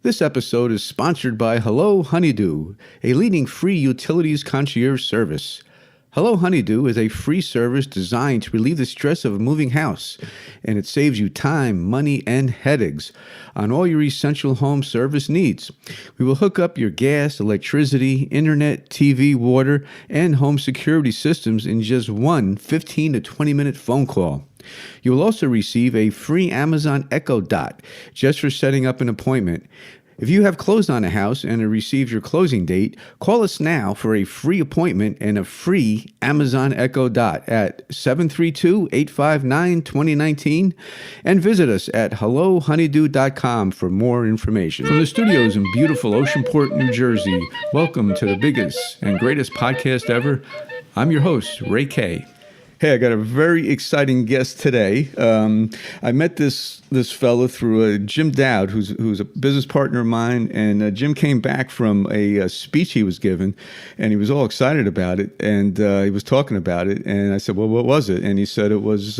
This episode is sponsored by Hello Honeydew, a leading free utilities concierge service. Hello Honeydew is a free service designed to relieve the stress of a moving house, and it saves you time, money, and headaches on all your essential home service needs. We will hook up your gas, electricity, internet, TV, water, and home security systems in just one 15 to 20-minute phone call. You will also receive a free Amazon Echo Dot just for setting up an appointment. If you have closed on a house and have received your closing date, call us now for a free appointment and a free Amazon Echo Dot at 732-859-2019 and visit us at hellohoneydew.com for more information. From the studios in beautiful Oceanport, New Jersey, welcome to the biggest and greatest podcast ever. I'm your host, Ray K. Hey, I got a very exciting guest today. I met this fellow through Jim Dowd, who's a business partner of mine, and Jim came back from a speech he was given, and he was all excited about it, and he was talking about it, and I said, well, what was it? And he said it was...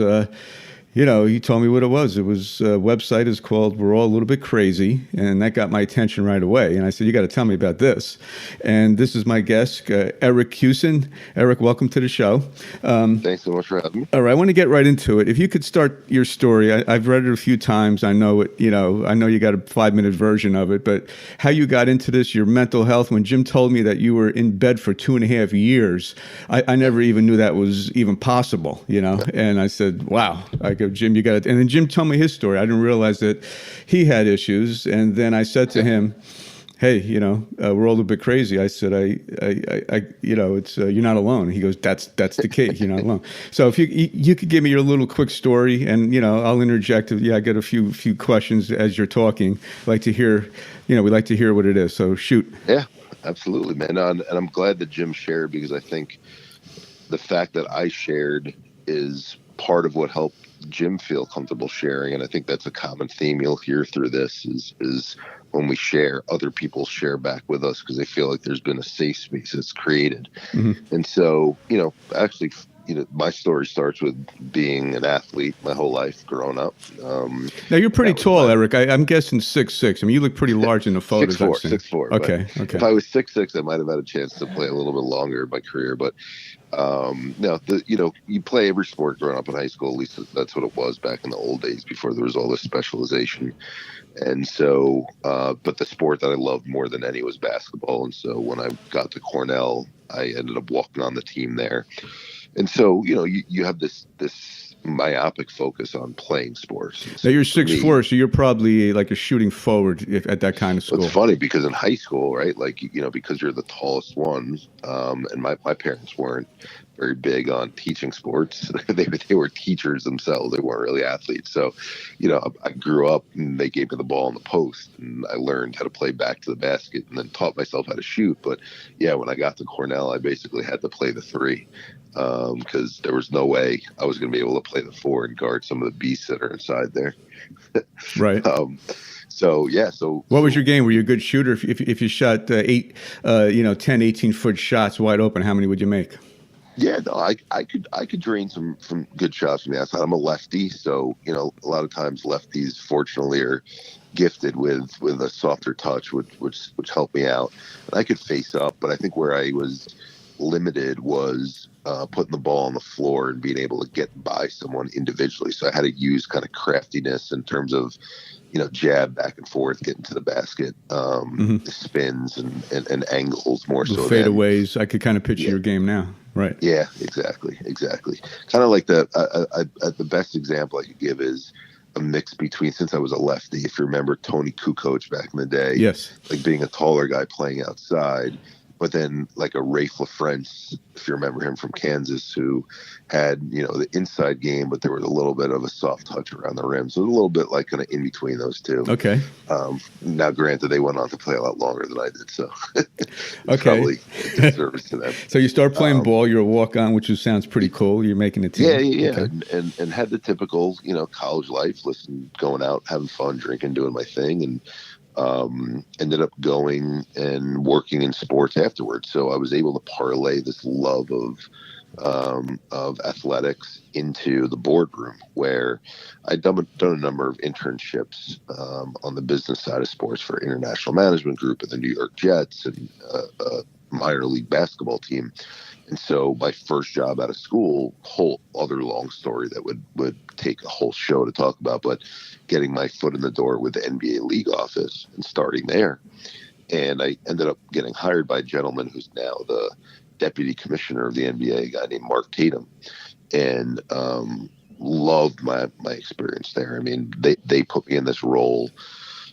he told me what it was. It was a website is called We're All a Little Bit Crazy, and that got my attention right away. And I said, you got to tell me about this. And this is my guest, Eric Kussin. Eric, welcome to the show. Thanks so much for having me. All right, I want to get right into it. If you could start your story, I've read it a few times. I know it. I know you got a 5-minute version of it, but how you got into this, your mental health. When Jim told me that you were in bed for 2.5 years, I never even knew that was even possible. And I said, wow. I go, Jim, you got it. And then Jim told me his story. I didn't realize that he had issues. And then I said to him, hey, we're all a little bit crazy. I said, it's you're not alone. He goes, that's the key. You're not alone. So if you could give me your little quick story, and I'll interject. I get a few questions as you're talking. I'd like to hear, we'd like to hear what it is. So shoot. Yeah, absolutely, man. And I'm glad that Jim shared, because I think the fact that I shared is part of what helped Jim feel comfortable sharing. And I think that's a common theme you'll hear through this is when we share, other people share back with us because they feel like there's been a safe space that's created. Mm-hmm. And so, actually, my story starts with being an athlete my whole life growing up. Now, you're pretty tall, Eric. I'm guessing 6'6". I mean, you look pretty large in the photos. 6'4". Okay. If I was 6'6", I might have had a chance to play a little bit longer in my career. But no, you play every sport growing up in high school. At least that's what it was back in the old days before there was all this specialization. And so, but the sport that I loved more than any was basketball. And so when I got to Cornell, I ended up walking on the team there. And so, you have this myopic focus on playing sports. So now you're 6'4", so you're probably like a shooting forward at that kind of school. It's funny because in high school, right, because you're the tallest one, and my parents weren't very big on teaching sports. They were teachers themselves. They weren't really athletes. So, I grew up and they gave me the ball in the post, and I learned how to play back to the basket and then taught myself how to shoot. But yeah, when I got to Cornell, I basically had to play the 3. Because there was no way I was going to be able to play the 4 and guard some of the beasts that are inside there. Right. So what was your game? Were you a good shooter? If you shot 10, 18-foot shots wide open, how many would you make? Yeah, no, I could drain some good shots from the outside. I'm a lefty, so a lot of times lefties fortunately are gifted with a softer touch, which helped me out. And I could face up, but I think where I was limited was putting the ball on the floor and being able to get by someone individually. So I had to use kind of craftiness in terms of, jab back and forth, getting to the basket, spins and angles more. The so fadeaways. I could kind of picture your game now. Right. Yeah, exactly. Kind of like the best example I could give is a mix between, since I was a lefty, if you remember Tony Kukoc back in the day. Yes. Like being a taller guy playing outside. But then like a Rafe LaFrentz, if you remember him from Kansas, who had, the inside game, but there was a little bit of a soft touch around the rim. So a little bit like kind of in between those two. Okay. Now, granted, they went on to play a lot longer than I did. So okay. Probably a service to them. So you start playing ball, you're a walk-on, which sounds pretty cool. You're making a team. Yeah. Okay. And had the typical, college life, going out, having fun, drinking, doing my thing. And ended up going and working in sports afterwards. So I was able to parlay this love of of athletics into the boardroom, where I'd done a number of internships on the business side of sports for International Management Group and the New York Jets and a minor league basketball team. And so my first job out of school, whole other long story that would take a whole show to talk about, but getting my foot in the door with the NBA league office and starting there. And I ended up getting hired by a gentleman who's now the deputy commissioner of the NBA, a guy named Mark Tatum, and loved my experience there. I mean, they put me in this role.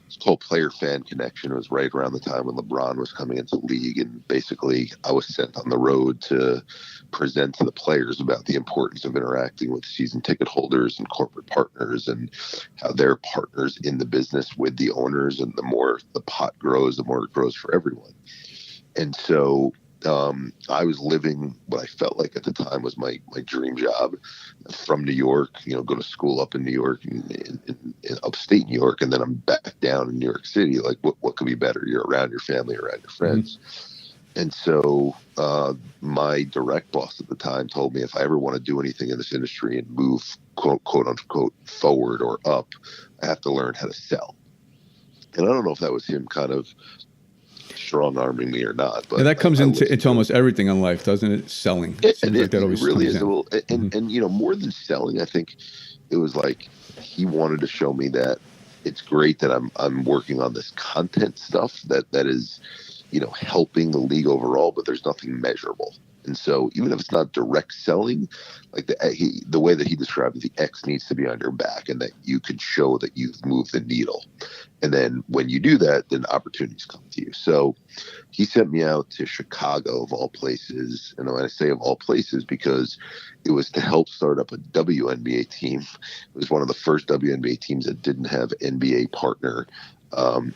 It's called Player Fan Connection. It was right around the time when LeBron was coming into the league, and basically I was sent on the road to present to the players about the importance of interacting with season ticket holders and corporate partners, and how they're partners in the business with the owners, and the more the pot grows, the more it grows for everyone. And so I was living what I felt like at the time was my dream job from New York, go to school up in New York and in upstate New York. And then I'm back down in New York City. Like what could be better? You're around your family, around your friends. Mm-hmm. And so my direct boss at the time told me if I ever want to do anything in this industry and move quote unquote forward or up, I have to learn how to sell. And I don't know if that was him kind of strong arming me or not, but that comes into almost everything in life, doesn't it? Selling. It seems like that always really is. In. And more than selling, I think it was like he wanted to show me that it's great that I'm working on this content stuff that is, helping the league overall, but there's nothing measurable. And so even if it's not direct selling, like the way that he described it, the X needs to be on your back and that you can show that you've moved the needle. And then when you do that, then opportunities come to you. So he sent me out to Chicago, of all places. And when I say of all places, because it was to help start up a WNBA team. It was one of the first WNBA teams that didn't have NBA partner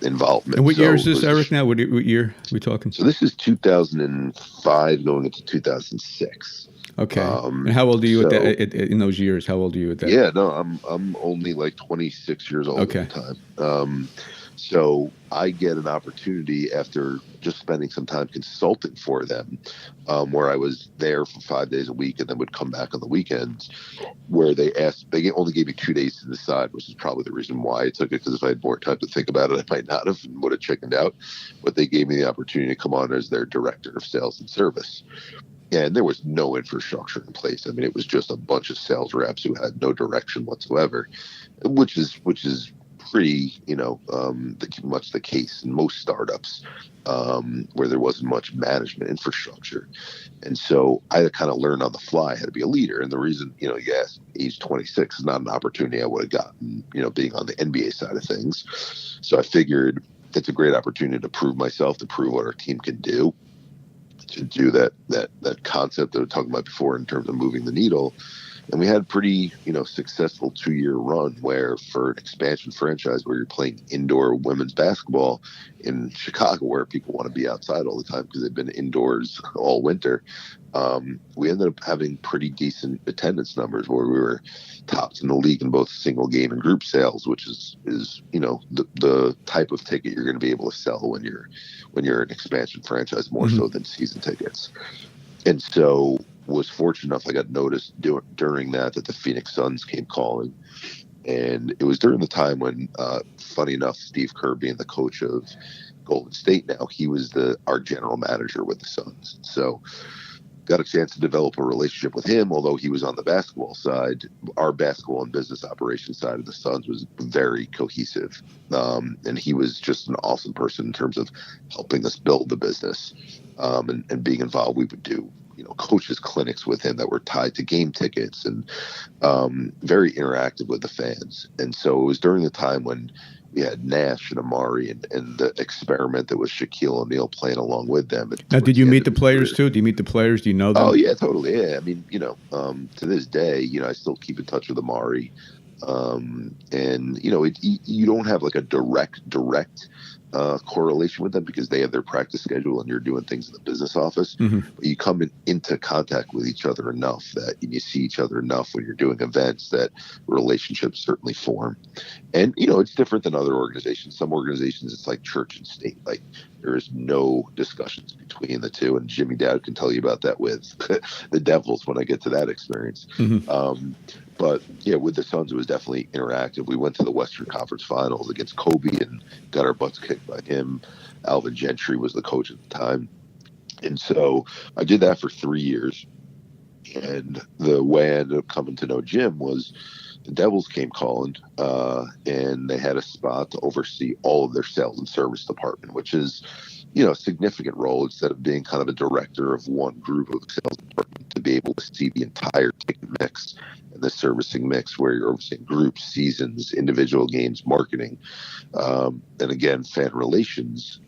involvement. And what year is this, Eric, now? What year are we talking? So this is 2005 going into 2006. Okay. And how old are you in those years? How old are you at that? Yeah, no, I'm only like 26 years old at the time. So I get an opportunity after just spending some time consulting for them, where I was there for 5 days a week and then would come back on the weekends, where they only gave me 2 days to decide, which is probably the reason why I took it, because if I had more time to think about it, I might not have and would have chickened out. But they gave me the opportunity to come on as their director of sales and service. And there was no infrastructure in place. I mean, it was just a bunch of sales reps who had no direction whatsoever, which is pretty, much the case in most startups, where there wasn't much management infrastructure. And so I had to kind of learn on the fly how to be a leader. And the reason, you asked, age 26 is not an opportunity I would have gotten, being on the NBA side of things. So I figured it's a great opportunity to prove myself, to prove what our team can do, to do that concept that we were talking about before in terms of moving the needle. And we had a pretty, successful 2-year run where, for an expansion franchise where you're playing indoor women's basketball in Chicago, where people want to be outside all the time because they've been indoors all winter, we ended up having pretty decent attendance numbers, where we were tops in the league in both single game and group sales, which is the type of ticket you're going to be able to sell when you're an expansion franchise, more so than season tickets. And so was fortunate enough, I got noticed during that the Phoenix Suns came calling. And it was during the time when, funny enough, Steve Kerr, being the coach of Golden State now, he was our general manager with the Suns. So got a chance to develop a relationship with him, although he was on the basketball side. Our basketball and business operations side of the Suns was very cohesive. And he was just an awesome person in terms of helping us build the business, and being involved. We would do, coaches clinics with him that were tied to game tickets, and very interactive with the fans. And so it was during the time when we had Nash and Amari and the experiment that was Shaquille O'Neal playing along with them. Now, did you meet the players too? Do you meet the players? Do you know them? Oh yeah, totally. Yeah. I mean, to this day, I still keep in touch with Amari. And you don't have like a direct correlation with them because they have their practice schedule and you're doing things in the business office. But you come into contact with each other enough that you see each other enough when you're doing events that relationships certainly form. And it's different than other organizations. Some organizations, it's like church and state. Like there is no discussions between the two, and Jimmy Dowd can tell you about that with the Devils when I get to that experience. But yeah, with the Suns, it was definitely interactive. We went to the Western Conference Finals against Kobe and got our butts kicked by him. Alvin Gentry was the coach at the time. And so I did that for 3 years. And the way I ended up coming to know Jim was the Devils came calling, and they had a spot to oversee all of their sales and service department, which is, a significant role instead of being kind of a director of one group of the sales department, to be able to see the entire ticket mix and the servicing mix where you're overseeing groups, seasons, individual games, marketing, and again, fan relations.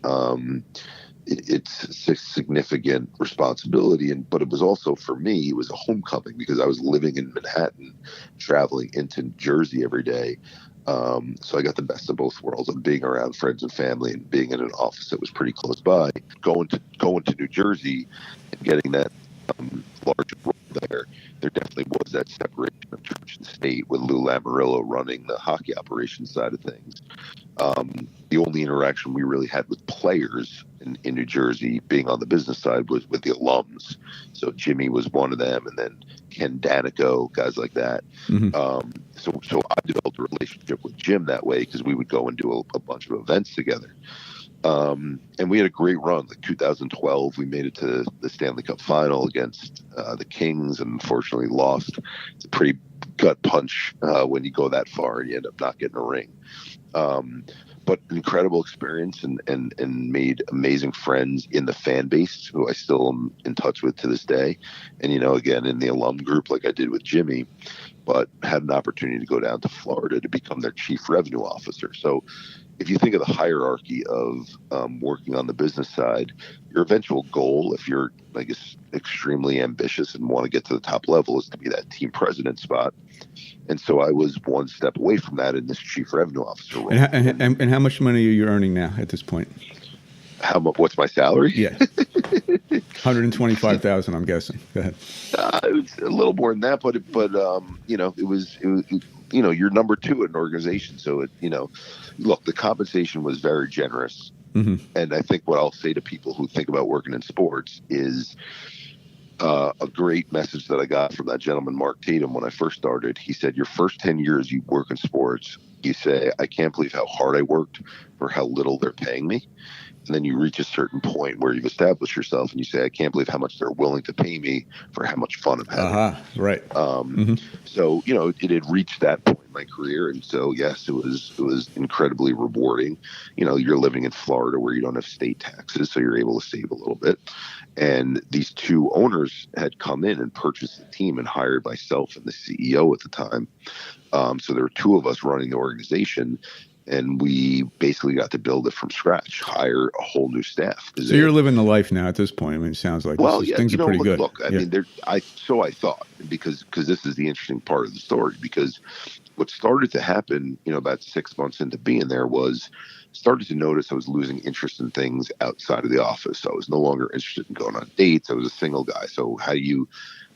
It's a significant responsibility, but it was also, for me, it was a homecoming because I was living in Manhattan, traveling into Jersey every day. So I got the best of both worlds of being around friends and family and being in an office that was pretty close by. Going to New Jersey and getting that larger role there definitely was that separation of church and state with Lou Lamoriello running the hockey operations side of things. The only interaction we really had with players in New Jersey, being on the business side, was with the alums. So Jimmy was one of them, and then Ken Danico, guys like that. So I developed a relationship with Jim that way because we would go and do a bunch of events together. And we had a great run. Like 2012, we made it to the Stanley Cup final against the Kings, and unfortunately lost. It's a pretty gut punch when you go that far and you end up not getting a ring. But incredible experience and made amazing friends in the fan base who I still am in touch with to this day. And, again, in the alum group like I did with Jimmy, but had an opportunity to go down to Florida to become their chief revenue officer. So if you think of the hierarchy of working on the business side, your eventual goal, if you're, I guess, extremely ambitious and want to get to the top level, is to be that team president spot. And so I was one step away from that in this chief revenue officer role. And how much money are you earning now at this point? How much? What's my salary? Yeah, 125,000. I'm guessing. Go ahead. It was a little more than that, but it was you're number two in an organization, so look, the compensation was very generous. And I think what I'll say to people who think about working in sports is a great message that I got from that gentleman, Mark Tatum, when I first started. He said, your first 10 years you work in sports, you say, I can't believe how hard I worked for how little they're paying me. And then you reach a certain point where you've established yourself and you say, I can't believe how much they're willing to pay me for how much fun I'm having. Right. So, it had reached that point in my career. And so, yes, it was incredibly rewarding. You're living in Florida where you don't have state taxes, so you're able to save a little bit. And these two owners had come in and purchased the team and hired myself and the CEO at the time. So there were two of us running the organization. And we basically got to build it from scratch, hire a whole new staff. So you're living the life now at this point. I mean, it sounds like things are pretty good. Look, I mean, I thought, because this is the interesting part of the story, because what started to happen, about 6 months into being there was started to notice I was losing interest in things outside of the office. So I was no longer interested in going on dates. I was a single guy. So how are you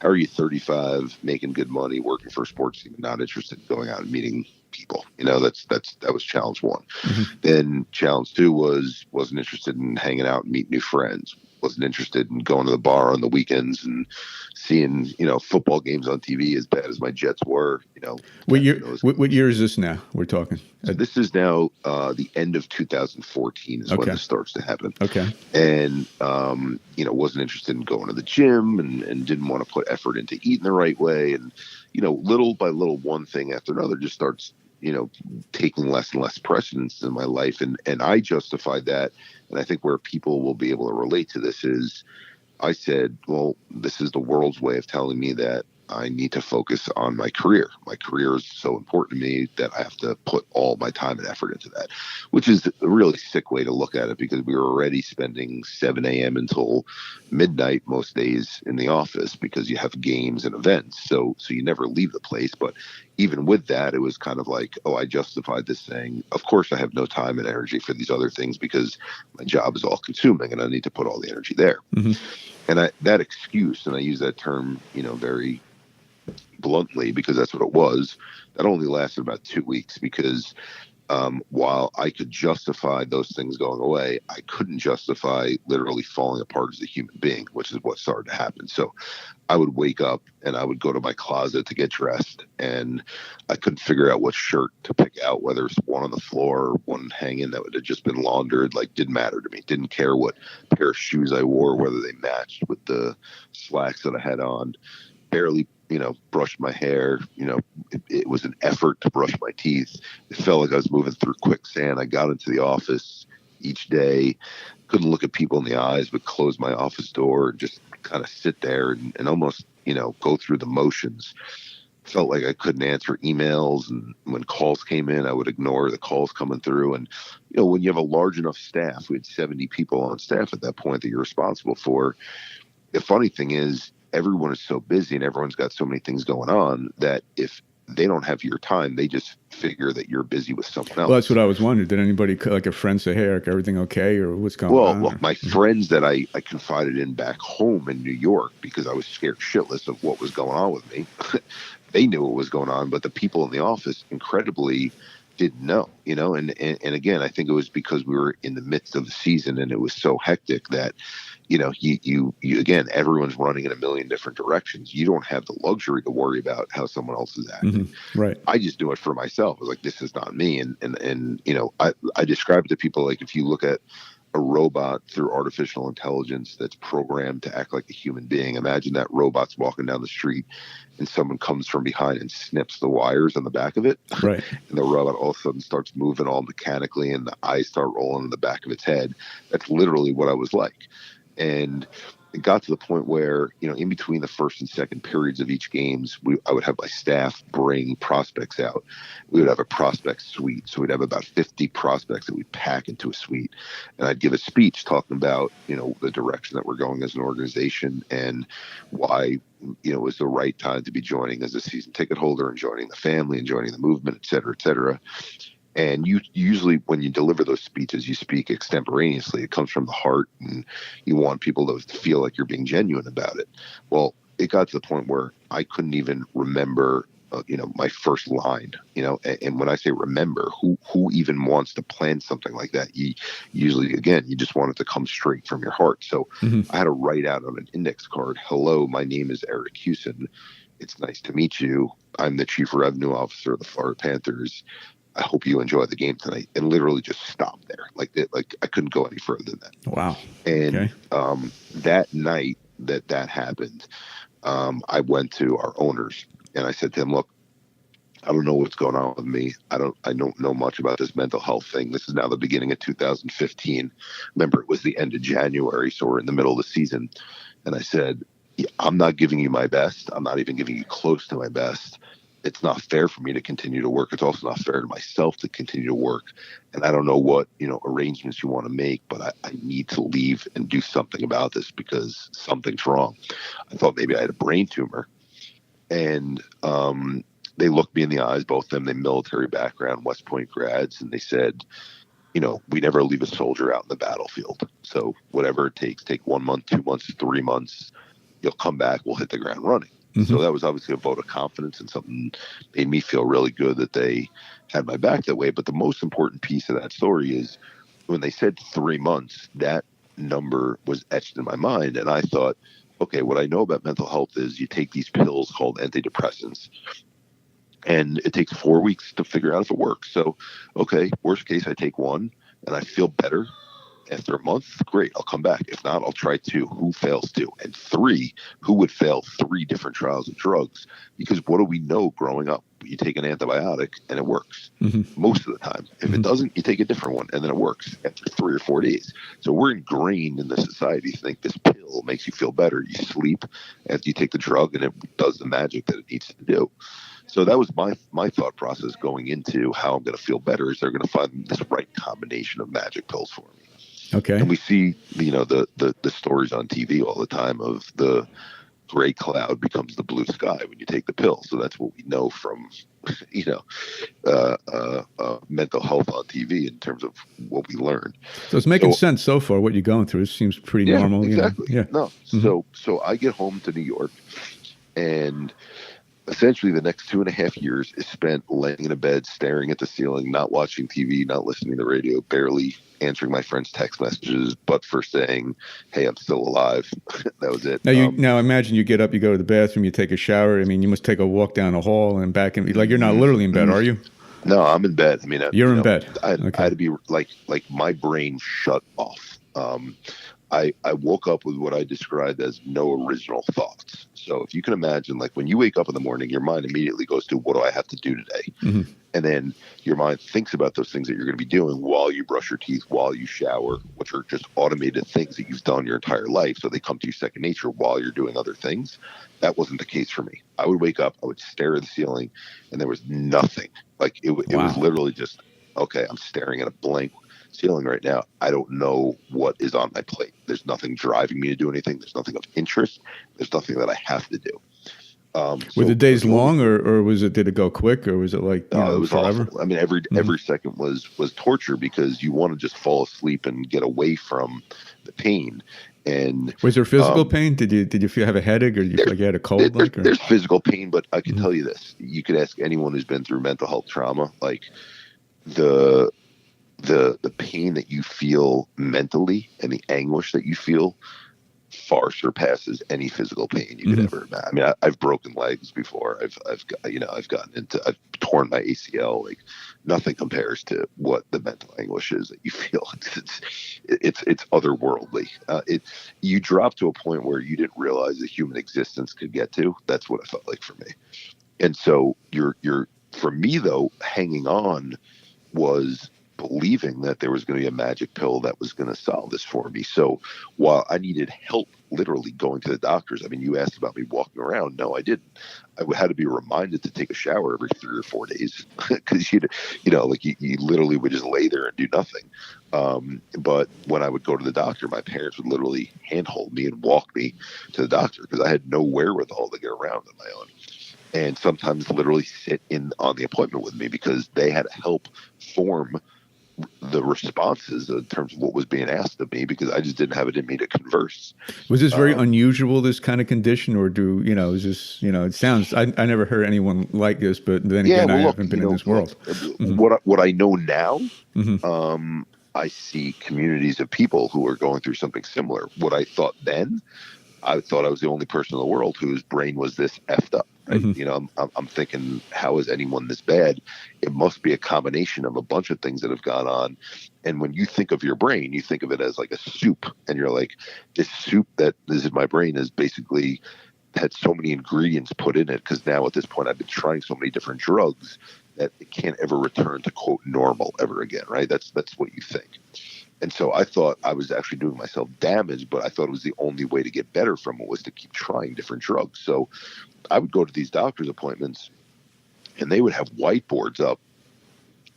35, making good money, working for a sports team, and not interested in going out and meeting people? That was challenge one. Then challenge two wasn't interested in hanging out and meeting new friends. Wasn't interested in going to the bar on the weekends and seeing football games on TV, as bad as my Jets were. What year is this now? We're talking. So this is now the end of 2014 is when this starts to happen. Okay. And wasn't interested in going to the gym and didn't want to put effort into eating the right way. And little by little, one thing after another just starts taking less and less precedence in my life. And I justified that. And I think where people will be able to relate to this is I said, well, this is the world's way of telling me that I need to focus on my career. My career is so important to me that I have to put all my time and effort into that, which is a really sick way to look at it, because we were already spending 7 a.m. until midnight most days in the office because you have games and events. So you never leave the place, but even with that, it was kind of like, oh, I justified this saying, of course I have no time and energy for these other things because my job is all consuming and I need to put all the energy there. Mm-hmm. And that excuse, and I use that term, very bluntly because that's what it was, that only lasted about 2 weeks because while I could justify those things going away, I couldn't justify literally falling apart as a human being, which is what started to happen. So I would wake up and I would go to my closet to get dressed, and I couldn't figure out what shirt to pick out, whether it's one on the floor or one hanging that would have just been laundered. Like, didn't matter to me. Didn't care what pair of shoes I wore, whether they matched with the slacks that I had on. Barely, brushed my hair. It was an effort to brush my teeth. It felt like I was moving through quicksand. I got into the office each day, couldn't look at people in the eyes, would close my office door and just kind of sit there and almost, go through the motions. Felt like I couldn't answer emails, and when calls came in, I would ignore the calls coming through. And, when you have a large enough staff, we had 70 people on staff at that point that you're responsible for. The funny thing is, everyone is so busy and everyone's got so many things going on that if they don't have your time, they just figure that you're busy with something else. Well, that's what I was wondering. Did anybody, like a friend, say, "Hey, Eric, everything okay?" or "What's going on?" Well, my friends that I confided in back home in New York, because I was scared shitless of what was going on with me, they knew what was going on, but the people in the office incredibly didn't know, and again, I think it was because we were in the midst of the season and it was so hectic that, you again, everyone's running in a million different directions. You don't have the luxury to worry about how someone else is acting. Mm-hmm. Right. I just do it for myself. I was like, this is not me. And I describe it to people like, if you look at a robot through artificial intelligence that's programmed to act like a human being, imagine that robot's walking down the street and someone comes from behind and snips the wires on the back of it. Right. And the robot all of a sudden starts moving all mechanically and the eyes start rolling in the back of its head. That's literally what I was like. And it got to the point where, in between the first and second periods of each games, I would have my staff bring prospects out. We would have a prospect suite. So we'd have about 50 prospects that we'd pack into a suite. And I'd give a speech talking about, the direction that we're going as an organization and why, it was the right time to be joining as a season ticket holder and joining the family and joining the movement, et cetera, et cetera. And you usually, when you deliver those speeches, you speak extemporaneously. It comes from the heart, and you want people to feel like you're being genuine about it. Well, it got to the point where I couldn't even remember, my first line. And when I say remember, who even wants to plan something like that? You usually, again, you just want it to come straight from your heart. So Mm-hmm. I had to write out on an index card, "Hello, my name is Eric Kussin. It's nice to meet you. I'm the Chief Revenue Officer of the Florida Panthers. I hope you enjoy the game tonight," and literally just stop there. Like I couldn't go any further than that. Wow. And that night that happened, I went to our owners and I said to him, "Look, I don't know what's going on with me. I don't know much about this mental health thing. This is now the beginning of 2015. Remember, it was the end of January, so we're in the middle of the season." And I said, "I'm not giving you my best. I'm not even giving you close to my best. It's not fair for me to continue to work. It's also not fair to myself to continue to work. And I don't know what, arrangements you want to make, but I need to leave and do something about this because something's wrong." I thought maybe I had a brain tumor. And they looked me in the eyes, both of them, they military background, West Point grads, and they said, "We never leave a soldier out in the battlefield. So whatever it takes, take 1 month, 2 months, 3 months, you'll come back, we'll hit the ground running." Mm-hmm. So that was obviously a vote of confidence and something made me feel really good that they had my back that way. But the most important piece of that story is when they said 3 months, that number was etched in my mind. And I thought, okay, what I know about mental health is you take these pills called antidepressants, and it takes 4 weeks to figure out if it works. So, okay, worst case, I take one and I feel better. After a month, great, I'll come back. If not, I'll try 2. Who fails 2? And 3, who would fail 3 different trials of drugs? Because what do we know growing up? You take an antibiotic and it works most of the time. If it doesn't, you take a different one and then it works after 3 or 4 days. So we're ingrained in the society to think this pill makes you feel better. You sleep after you take the drug and it does the magic that it needs to do. So that was my thought process going into how I'm going to feel better. Is they're going to find this right combination of magic pills for me. Okay. And we see, the stories on TV all the time of the gray cloud becomes the blue sky when you take the pill. So that's what we know from, you know, mental health on TV in terms of what we learned. So it's making sense so far. What you're going through, it seems pretty Yeah, normal. exactly. You know? Yeah. No. So I get home to New York, and essentially the next 2.5 years is spent laying in a bed, staring at the ceiling, not watching TV, not listening to the radio, barely answering my friends' text messages, but for saying, "Hey, I'm still alive." That was it. Now imagine you get up, you go to the bathroom, you take a shower. I mean, you must take a walk down the hall and back, and like you're not literally in bed, are you? No, I'm in bed. I mean, you're in bed. I Okay. had to be like my brain shut off. I woke up with what I described as no original thoughts. So if you can imagine, like when you wake up in the morning, your mind immediately goes to, what do I have to do today? Mm-hmm. And then your mind thinks about those things that you're going to be doing while you brush your teeth, while you shower, which are just automated things that you've done your entire life. So they come to you second nature while you're doing other things. That wasn't the case for me. I would wake up, I would stare at the ceiling, and there was nothing. Like it was literally just, okay, I'm staring at a blank ceiling right now. I don't know what is on my plate. There's nothing driving me to do anything. There's nothing of interest. There's nothing that I have to do. Were the days long, or did it go quick, or was it like it was forever? Awful. I mean, every second was torture, because you want to just fall asleep and get away from the pain. And was there physical pain? Did you have a headache, or did you feel like you had a cold? There's physical pain, but I can tell you this: you could ask anyone who's been through mental health trauma, like the pain that you feel mentally and the anguish that you feel far surpasses any physical pain you could ever imagine. I mean, I've broken legs before. I've torn my ACL. Like nothing compares to what the mental anguish is that you feel. It's otherworldly. You drop to a point where you didn't realize that human existence could get to. That's what it felt like for me. And so you're for me though, hanging on was believing that there was going to be a magic pill that was going to solve this for me. So while I needed help literally going to the doctors, I mean, you asked about me walking around. No, I didn't. I had to be reminded to take a shower every 3 or 4 days, because you literally would just lay there and do nothing. But when I would go to the doctor, my parents would literally handhold me and walk me to the doctor, because I had no wherewithal to get around on my own. And sometimes literally sit in on the appointment with me, because they had to help form the responses in terms of what was being asked of me, because I just didn't have it in me to converse. Was this very unusual, this kind of condition, or is this, it sounds, I never heard anyone like this, but then again, I haven't been in this world. What I know now, I see communities of people who are going through something similar. What I thought then, I thought I was the only person in the world whose brain was this effed up. Right? I'm thinking, how is anyone this bad? It must be a combination of a bunch of things that have gone on. And when you think of your brain, you think of it as like a soup, and you're like, this soup that is in my brain is basically had so many ingredients put in it, because now at this point I've been trying so many different drugs that it can't ever return to quote normal ever again. Right? That's what you think. And so I thought I was actually doing myself damage, but I thought it was the only way to get better from it was to keep trying different drugs. So I would go to these doctor's appointments, and they would have whiteboards up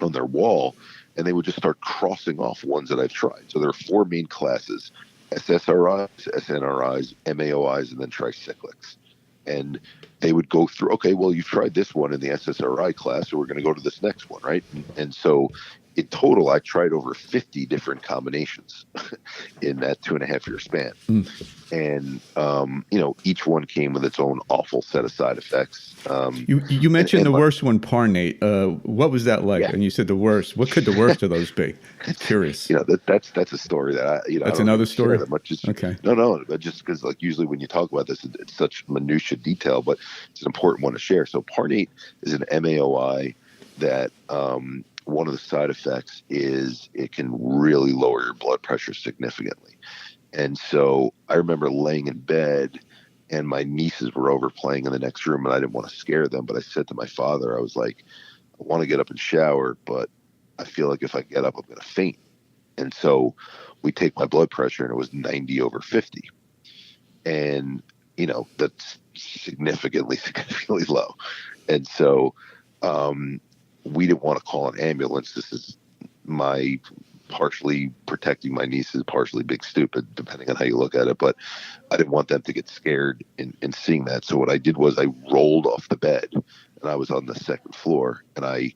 on their wall, and they would just start crossing off ones that I've tried. So there are 4 main classes: SSRIs, SNRIs, MAOIs, and then tricyclics. And they would go through, okay, well, you've tried this one in the SSRI class, so we're going to go to this next one, right? And so in total, I tried over 50 different combinations in that 2.5-year span. And, each one came with its own awful set of side effects. You mentioned the worst one, Parnate. What was that like? Yeah. And you said the worst. What could the worst of those be? I'm curious. That's a story that that's another story. That much. Okay. No, but just because usually when you talk about this, it's such minutia detail, but it's an important one to share. So Parnate is an MAOI that, one of the side effects is it can really lower your blood pressure significantly. And so I remember laying in bed, and my nieces were over playing in the next room, and I didn't want to scare them, but I said to my father, I was like, I want to get up and shower, but I feel like if I get up, I'm going to faint. And so we take my blood pressure, and it was 90/50. And, that's significantly low. And so, we didn't want to call an ambulance. This is my partially protecting my nieces, partially being stupid, depending on how you look at it. But I didn't want them to get scared in seeing that. So what I did was I rolled off the bed, and I was on the second floor, and I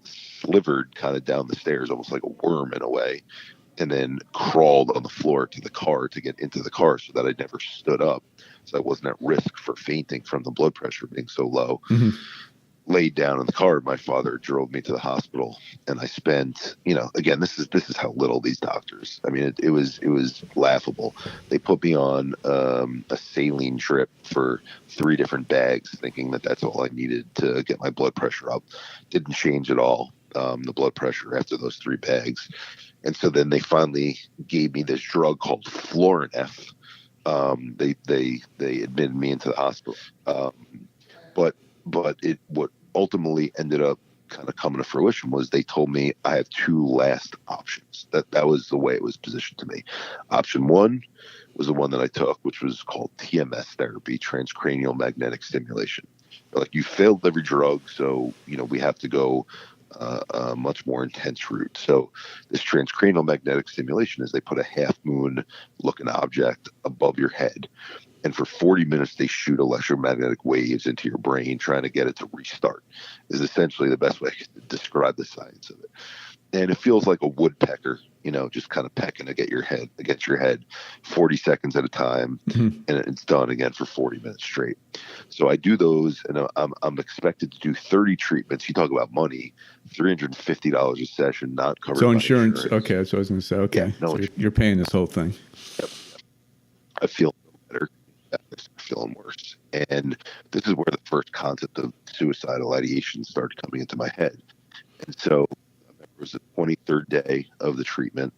slivered kind of down the stairs, almost like a worm in a way, and then crawled on the floor to the car to get into the car so that I never stood up. So I wasn't at risk for fainting from the blood pressure being so low. Mm-hmm. Laid down in the car. My father drove me to the hospital, and I spent, again, this is how little these doctors. I mean, it was laughable. They put me on a saline drip for 3 different bags, thinking that that's all I needed to get my blood pressure up. Didn't change at all, the blood pressure after those 3 bags. And so then they finally gave me this drug called Florinef. They admitted me into the hospital. But what ultimately ended up kind of coming to fruition was they told me I have 2 last options. That was the way it was positioned to me. Option 1 was the one that I took, which was called TMS therapy, transcranial magnetic stimulation. They're like, you failed every drug, so we have to go a much more intense route. So this transcranial magnetic stimulation is they put a half moon looking object above your head, and for 40 minutes they shoot electromagnetic waves into your brain trying to get it to restart, is essentially the best way to describe the science of it. And it feels like a woodpecker, just kind of pecking against your head 40 seconds at a time. Mm-hmm. And it's done again for 40 minutes straight. So I do those, and I'm expected to do 30 treatments. You talk about money, $350 a session, not covered by insurance. Okay, that's what I was going to say. Okay, Yeah, so you're paying this whole thing. Yep. I feel better. I'm feeling worse. And this is where the first concept of suicidal ideation started coming into my head. And so it was the 23rd day of the treatment,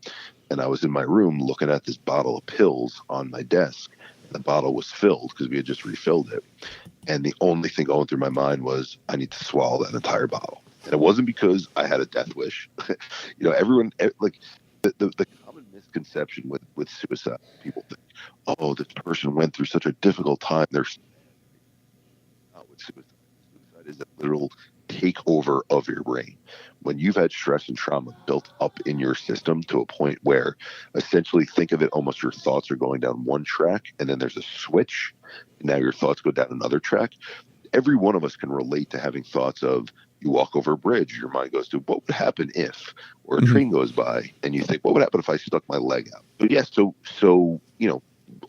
and I was in my room looking at this bottle of pills on my desk. The bottle was filled because we had just refilled it. And the only thing going through my mind was, I need to swallow that entire bottle. And it wasn't because I had a death wish. Everyone, like, the common misconception with suicide, people think, oh, this person went through such a difficult time. They're not with suicide. Suicide is a literal takeover of your brain. When you've had stress and trauma built up in your system to a point where, essentially, think of it almost your thoughts are going down one track, and then there's a switch, and now your thoughts go down another track. Every one of us can relate to having thoughts of, you walk over a bridge, your mind goes to, what would happen if? Or a train goes by, and you think, what would happen if I stuck my leg out? But yes, so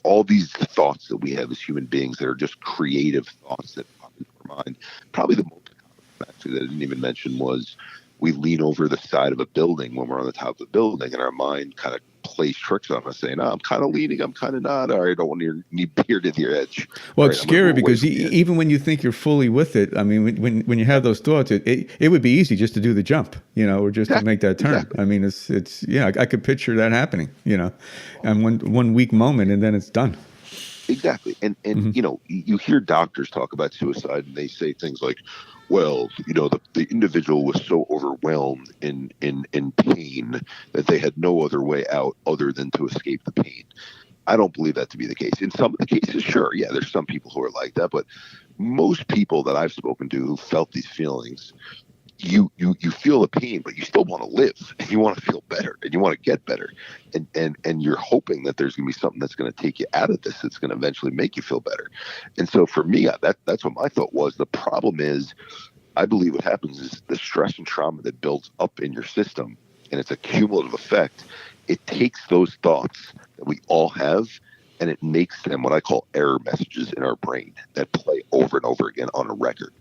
all these thoughts that we have as human beings that are just creative thoughts that pop into our mind. Probably the most common, actually, that I didn't even mention was, we lean over the side of a building when we're on the top of the building, and our mind kind of plays tricks on us, saying, I'm kind of leaning, I'm kind of not. All right, I don't want your knee near to the edge. Well, it's scary because even when you think you're fully with it, I mean, when you have those thoughts, it would be easy just to do the jump, or just to make that turn. Exactly. I mean, it's I could picture that happening, and one weak moment, and then it's done. Exactly. And you hear doctors talk about suicide, and they say things like, well, the individual was so overwhelmed in pain that they had no other way out other than to escape the pain. I don't believe that to be the case. In some of the cases, sure, yeah, there's some people who are like that, but most people that I've spoken to who felt these feelings, you feel the pain, but you still want to live, and you want to feel better, and you want to get better, and you're hoping that there's going to be something that's going to take you out of this, that's going to eventually make you feel better. And so for me, that's what my thought was. The problem is, I believe what happens is the stress and trauma that builds up in your system, and it's a cumulative effect. It takes those thoughts that we all have, and it makes them what I call error messages in our brain that play over and over again on a record.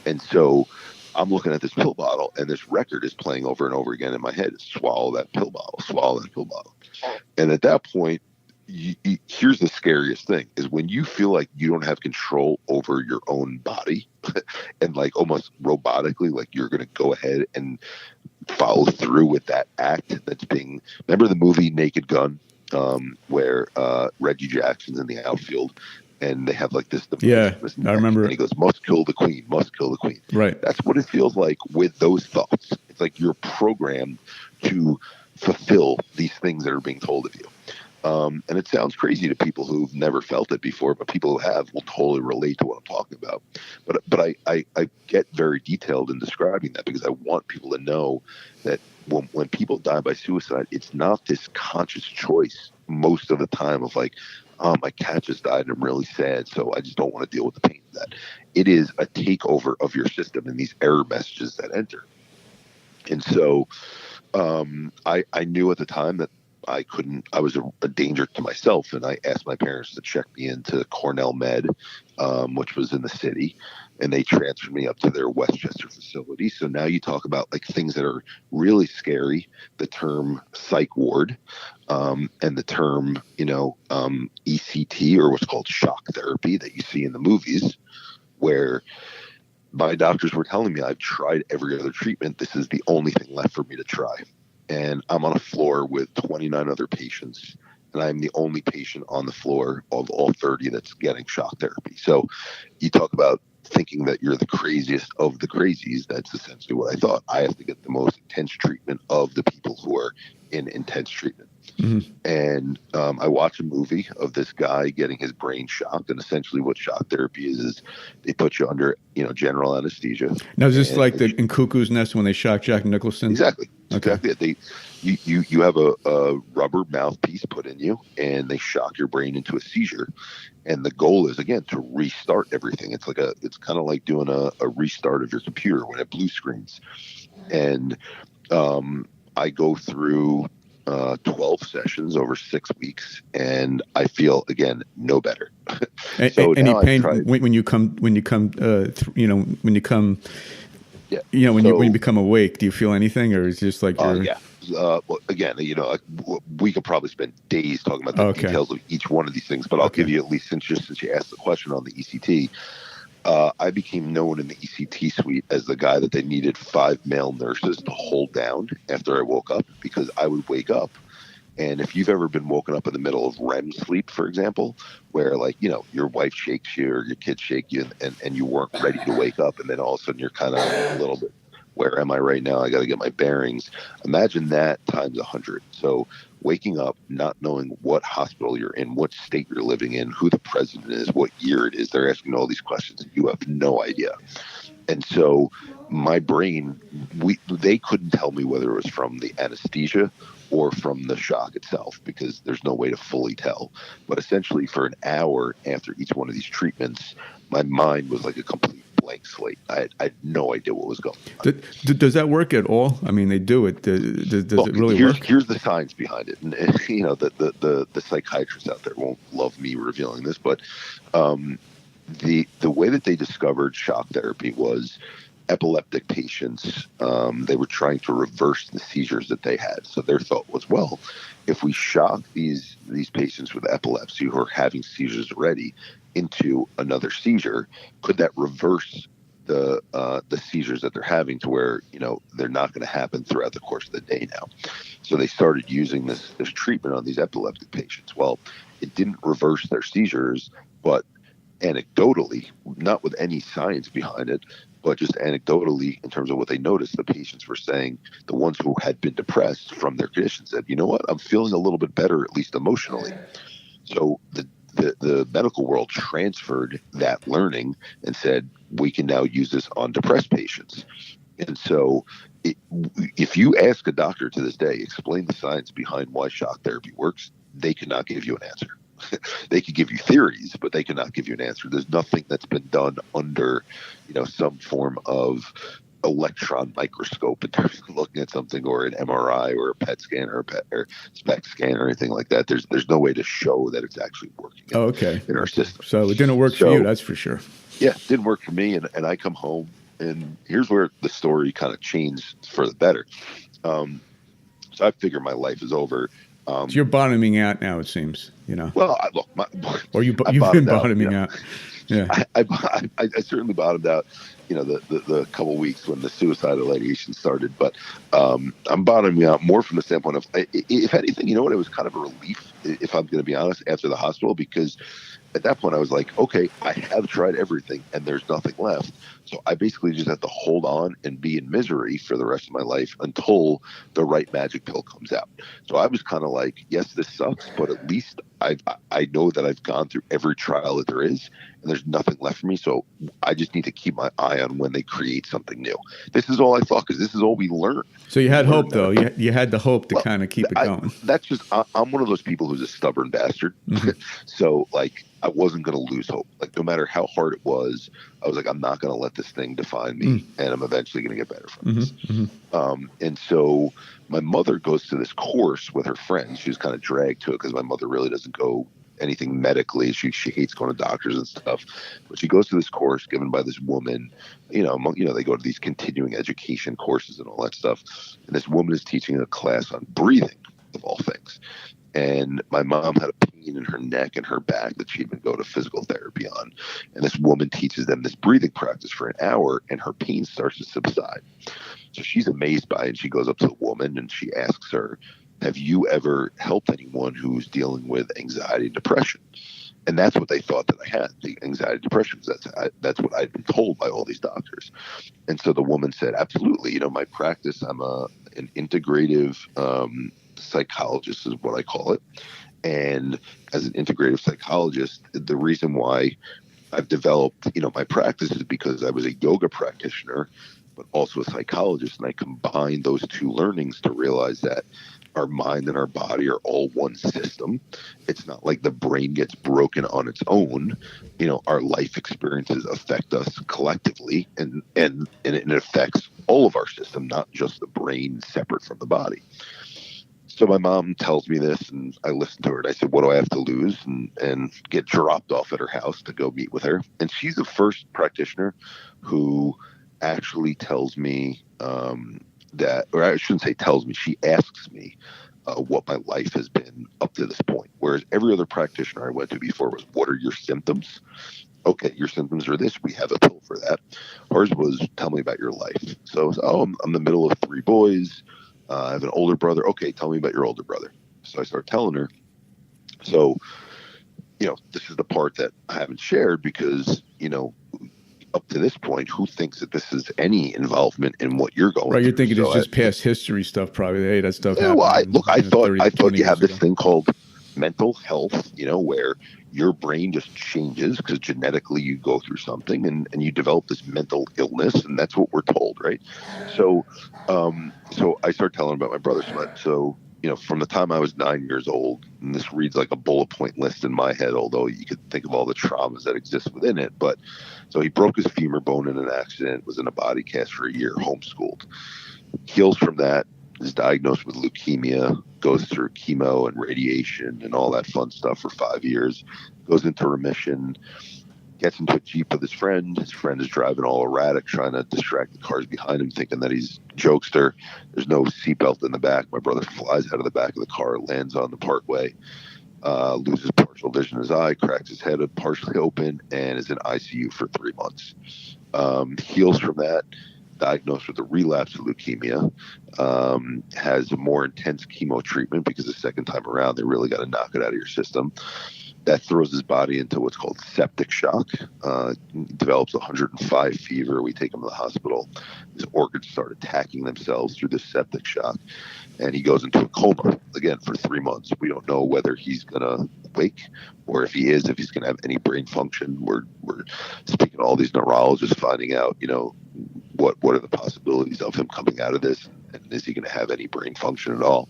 And so I'm looking at this pill bottle, and this record is playing over and over again in my head. Swallow that pill bottle, swallow that pill bottle. And at that point, here's the scariest thing, is when you feel like you don't have control over your own body and like almost robotically, like you're going to go ahead and follow through with that act that's being, remember the movie Naked Gun, where Reggie Jackson's in the outfield, and they have like this. I remember. And he goes, must kill the queen, must kill the queen. Right. That's what it feels like with those thoughts. It's like you're programmed to fulfill these things that are being told of you. And it sounds crazy to people who've never felt it before, but people who have will totally relate to what I'm talking about. But I get very detailed in describing that because I want people to know that when people die by suicide, it's not this conscious choice most of the time of like, my cat just died and I'm really sad, so I just don't want to deal with the pain of that. It is a takeover of your system and these error messages that enter. And so I knew at the time that I was a danger to myself. And I asked my parents to check me into Cornell Med, which was in the city, and they transferred me up to their Westchester facility. So now you talk about like things that are really scary, the term psych ward, and the term, ECT, or what's called shock therapy that you see in the movies, where my doctors were telling me I've tried every other treatment. This is the only thing left for me to try. And I'm on a floor with 29 other patients, and I'm the only patient on the floor of all 30 that's getting shock therapy. So you talk about thinking that you're the craziest of the crazies. That's essentially what I thought. I have to get the most intense treatment of the people who are in intense treatment. Mm-hmm. And I watched a movie of this guy getting his brain shocked, and essentially what shock therapy is they put you under, general anesthesia. Now, is this like in Cuckoo's Nest when they shock Jack Nicholson? Exactly. Okay. Exactly. You have a rubber mouthpiece put in you, and they shock your brain into a seizure. And the goal is, again, to restart everything. It's kind of like doing a restart of your computer when it blue screens. And I go through 12 sessions over 6 weeks, and I feel again no better. So any pain when you come when you become awake? Do you feel anything, or is it just like yeah? Well, again, we could probably spend days talking about the details of each one of these things, but I'll give you at least since you asked the question on the ECT. I became known in the ECT suite as the guy that they needed 5 male nurses to hold down after I woke up, because I would wake up. And if you've ever been woken up in the middle of REM sleep, for example, where your wife shakes you or your kids shake you and you weren't ready to wake up, and then all of a sudden you're kind of a little bit, where am I right now? I got to get my bearings. Imagine that times 100. So waking up, not knowing what hospital you're in, what state you're living in, who the president is, what year it is. They're asking all these questions and you have no idea. And so my brain, they couldn't tell me whether it was from the anesthesia or from the shock itself, because there's no way to fully tell. But essentially for an hour after each one of these treatments, my mind was like a complete blank slate. I had no idea what was going on. Does that work at all? I mean, they do it. Does it really work? Here's the science behind it. And the psychiatrists out there won't love me revealing this, but the way that they discovered shock therapy was epileptic patients. They were trying to reverse the seizures that they had. So their thought was, well, if we shock these patients with epilepsy who are having seizures already into another seizure, could that reverse the seizures that they're having to where they're not going to happen throughout the course of the day now? So they started using this treatment on these epileptic patients. Well, it didn't reverse their seizures, but anecdotally, not with any science behind it, but just anecdotally in terms of what they noticed, the patients were saying, the ones who had been depressed from their condition said, you know what, I'm feeling a little bit better, at least emotionally. So the medical world transferred that learning and said, we can now use this on depressed patients. And so if you ask a doctor to this day, explain the science behind why shock therapy works, they cannot give you an answer. They could give you theories, but they cannot give you an answer. There's nothing that's been done under, some form of electron microscope in terms of looking at something, or an MRI or a PET scan or a SPECT scan or anything like that. There's no way to show that it's actually working in our system. So it didn't work for you, that's for sure. Yeah, it didn't work for me. And I come home, and here's where the story kind of changed for the better. So I figure my life is over. So you're bottoming out now, it seems, Well, you've been bottoming out. Yeah. I certainly bottomed out, the couple weeks when the suicidal ideation started. But I'm bottoming out more from the standpoint of, if anything, you know what, it was kind of a relief, if I'm going to be honest, after the hospital, because at that point I was like, okay, I have tried everything and there's nothing left. So I basically just have to hold on and be in misery for the rest of my life until the right magic pill comes out. So I was kind of like, yes, this sucks, but at least I know that I've gone through every trial that there is and there's nothing left for me. So I just need to keep my eye on when they create something new. This is all I thought, because this is all we learn. So you had hope, though. You had the hope to kind of keep it going. That's just, I'm one of those people who's a stubborn bastard. Mm-hmm. So like, I wasn't going to lose hope. Like, no matter how hard it was, I was like, I'm not going to let this thing define me, and I'm eventually going to get better from this. Mm-hmm. And so my mother goes to this course with her friends. She was kind of dragged to it because my mother really doesn't go anything medically. She hates going to doctors and stuff. But she goes to this course given by this woman. They go to these continuing education courses and all that stuff. And this woman is teaching a class on breathing, of all things. And my mom had a pain in her neck and her back that she'd been going to physical therapy on. And this woman teaches them this breathing practice for an hour, and her pain starts to subside. So she's amazed by it. And she goes up to the woman and she asks her, have you ever helped anyone who's dealing with anxiety and depression? And that's what they thought that I had, the anxiety and depression. That's what I'd been told by all these doctors. And so the woman said, absolutely. My practice, I'm an integrative psychologist is what I call it. And as an integrative psychologist, the reason why I've developed, my practice is because I was a yoga practitioner, but also a psychologist. And I combined those two learnings to realize that our mind and our body are all one system. It's not like the brain gets broken on its own. Our life experiences affect us collectively, and it affects all of our system, not just the brain separate from the body. So my mom tells me this, and I listen to her, and I said, what do I have to lose? And get dropped off at her house to go meet with her. And she's the first practitioner who actually tells me that, or I shouldn't say tells me, she asks me what my life has been up to this point. Whereas every other practitioner I went to before was, what are your symptoms? Okay, your symptoms are this. We have a pill for that. Hers was, tell me about your life. So, I'm the middle of 3 boys. I have an older brother. Okay, tell me about your older brother. So I start telling her. So, this is the part that I haven't shared because, up to this point, who thinks that this is any involvement in what you're going through? Right, you're thinking it's just past history stuff, probably. Hey, that stuff happened. Well, I thought you have this thing called mental health, where your brain just changes because genetically you go through something and you develop this mental illness, and that's what we're told, right? So I start telling about my brother. So from the time I was 9 years old, and this reads like a bullet point list in my head, although you could think of all the traumas that exist within it. But so he broke his femur bone in an accident, was in a body cast for a year, homeschooled, heals from that, is diagnosed with leukemia, goes through chemo and radiation and all that fun stuff for 5 years, goes into remission, gets into a Jeep with his friend. His friend is driving all erratic, trying to distract the cars behind him, thinking that he's a jokester. There's no seatbelt in the back. My brother flies out of the back of the car, lands on the parkway, loses partial vision in his eye, cracks his head partially open, and is in ICU for 3 months. Heals from that, diagnosed with a relapse of leukemia, has a more intense chemo treatment because the second time around, they really got to knock it out of your system. That throws his body into what's called septic shock. Develops 105 fever. We take him to the hospital. His organs start attacking themselves through the septic shock. And he goes into a coma, again, for 3 months. We don't know whether he's going to wake or if he's going to have any brain function. We're speaking to all these neurologists, finding out, what are the possibilities of him coming out of this? And is he going to have any brain function at all?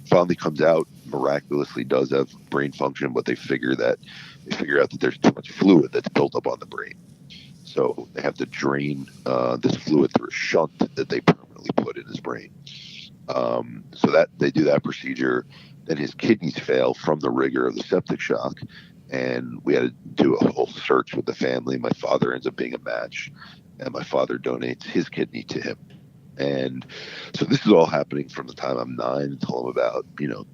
Finally comes out, miraculously does have brain function, but they figure out that there's too much fluid that's built up on the brain. So they have to drain this fluid through a shunt that they permanently put in his brain. So that they do that procedure. Then his kidneys fail from the rigor of the septic shock. And we had to do a whole search with the family. My father ends up being a match, and my father donates his kidney to him. And so this is all happening from the time I'm 9 until I'm about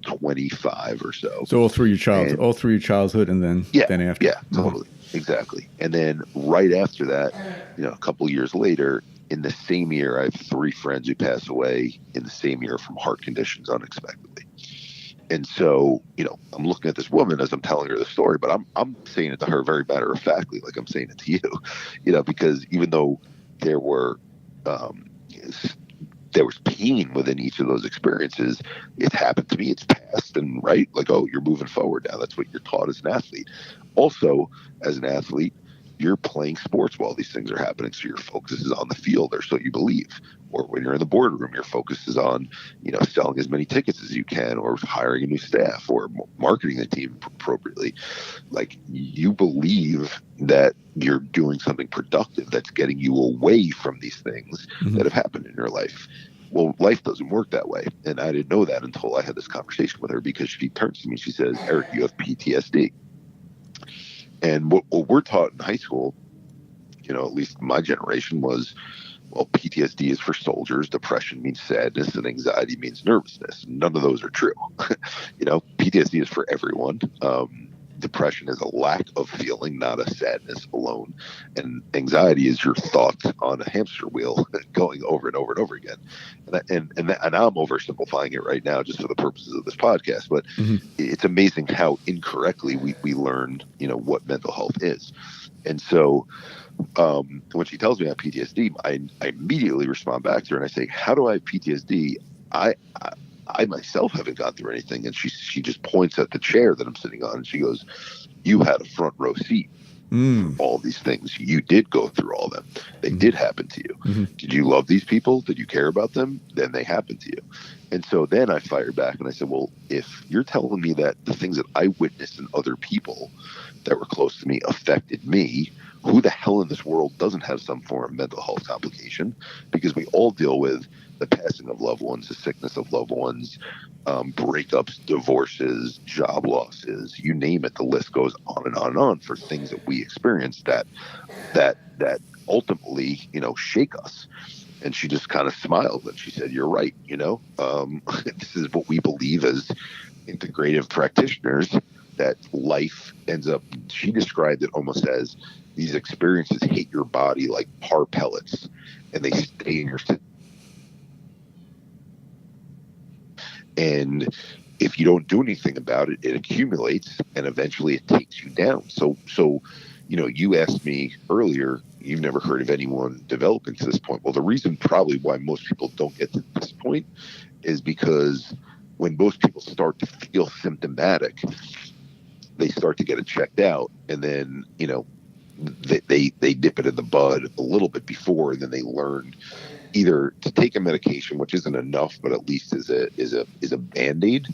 25 or so. So all through your childhood, and then after. Yeah, totally. Exactly. And then right after that, a couple of years later, in the same year, I have three friends who pass away in the same year from heart conditions unexpectedly. And so, I'm looking at this woman as I'm telling her the story, but I'm saying it to her very matter of factly, like I'm saying it to you, because even though there were um, there was pain within each of those experiences, it happened to me. It's past, and right, like, oh, you're moving forward now. That's what you're taught as an athlete. Also, as an athlete, you're playing sports while these things are happening, so your focus is on the field, or so you believe. Or when you're in the boardroom, your focus is on, selling as many tickets as you can, or hiring a new staff, or marketing the team appropriately. Like, you believe that you're doing something productive that's getting you away from these things that have happened in your life. Well, life doesn't work that way. And I didn't know that until I had this conversation with her, because she turns to me and she says, Eric, you have PTSD. And what we're taught in high school, at least my generation, was, well, PTSD is for soldiers, depression means sadness, and anxiety means nervousness. None of those are true. PTSD is for everyone. Depression is a lack of feeling, not a sadness alone. And anxiety is your thoughts on a hamster wheel going over and over and over again. And I'm oversimplifying it right now just for the purposes of this podcast, but it's amazing how incorrectly we learn, what mental health is. And so when she tells me I have PTSD, I immediately respond back to her and I say, how do I have PTSD? I myself haven't gone through anything. And she just points at the chair that I'm sitting on and she goes, you had a front row seat for all these things. You did go through all of them. They did happen to you. Did you love these people? Did you care about them? Then they happened to you. And so then I fired back and I said, well, if you're telling me that the things that I witnessed in other people that were close to me affected me, who the hell in this world doesn't have some form of mental health complication? Because we all deal with the passing of loved ones, the sickness of loved ones, breakups, divorces, job losses, you name it. The list goes on and on and on for things that we experience that ultimately, shake us. And she just kind of smiled and she said, you're right. This is what we believe as integrative practitioners, that life ends up, she described it almost as these experiences hit your body like par pellets and they stay in your system. And if you don't do anything about it, it accumulates and eventually it takes you down. So, you asked me earlier, you've never heard of anyone developing to this point. Well, the reason probably why most people don't get to this point is because when most people start to feel symptomatic, they start to get it checked out, and then they dip it in the bud a little bit before, and then they learn either to take a medication, which isn't enough, but at least is a band-aid,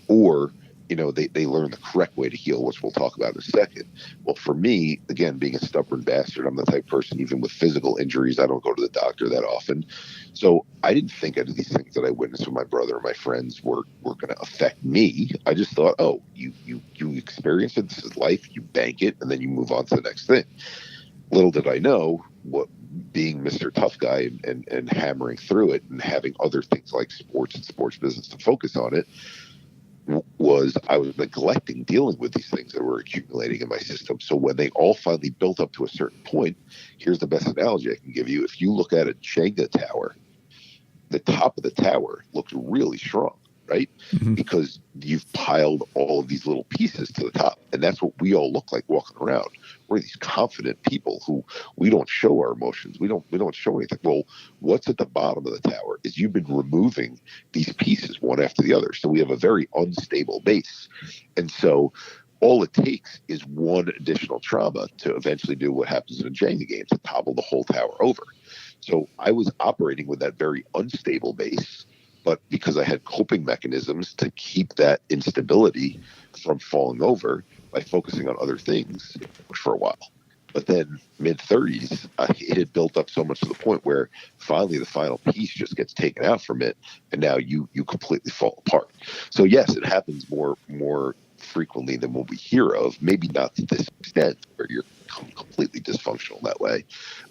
or they learn the correct way to heal, which we'll talk about in a second. Well, for me, again, being a stubborn bastard, I'm the type of person, even with physical injuries, I don't go to the doctor that often. So I didn't think any of these things that I witnessed with my brother and my friends were going to affect me. I just thought, oh, you experience it. This is life. You bank it, and then you move on to the next thing. Little did I know, what being Mr. Tough Guy and hammering through it and having other things like sports and sports business to focus on it, was I was neglecting dealing with these things that were accumulating in my system. So when they all finally built up to a certain point, here's the best analogy I can give you. If you look at a Jenga tower, the top of the tower looks really strong, right? Because you've piled all of these little pieces to the top. And that's what we all look like walking around. We're these confident people who we don't show our emotions. We don't show anything. Well, what's at the bottom of the tower is you've been removing these pieces one after the other. So we have a very unstable base. And so all it takes is one additional trauma to eventually do what happens in a Jenga game, to topple the whole tower over. So I was operating with that very unstable base, but because I had coping mechanisms to keep that instability from falling over by focusing on other things for a while. But then mid-30s, it had built up so much to the point where finally the final piece just gets taken out from it, and now you completely fall apart. So yes, it happens more frequently than what we hear of. Maybe not to this extent where you're completely dysfunctional that way,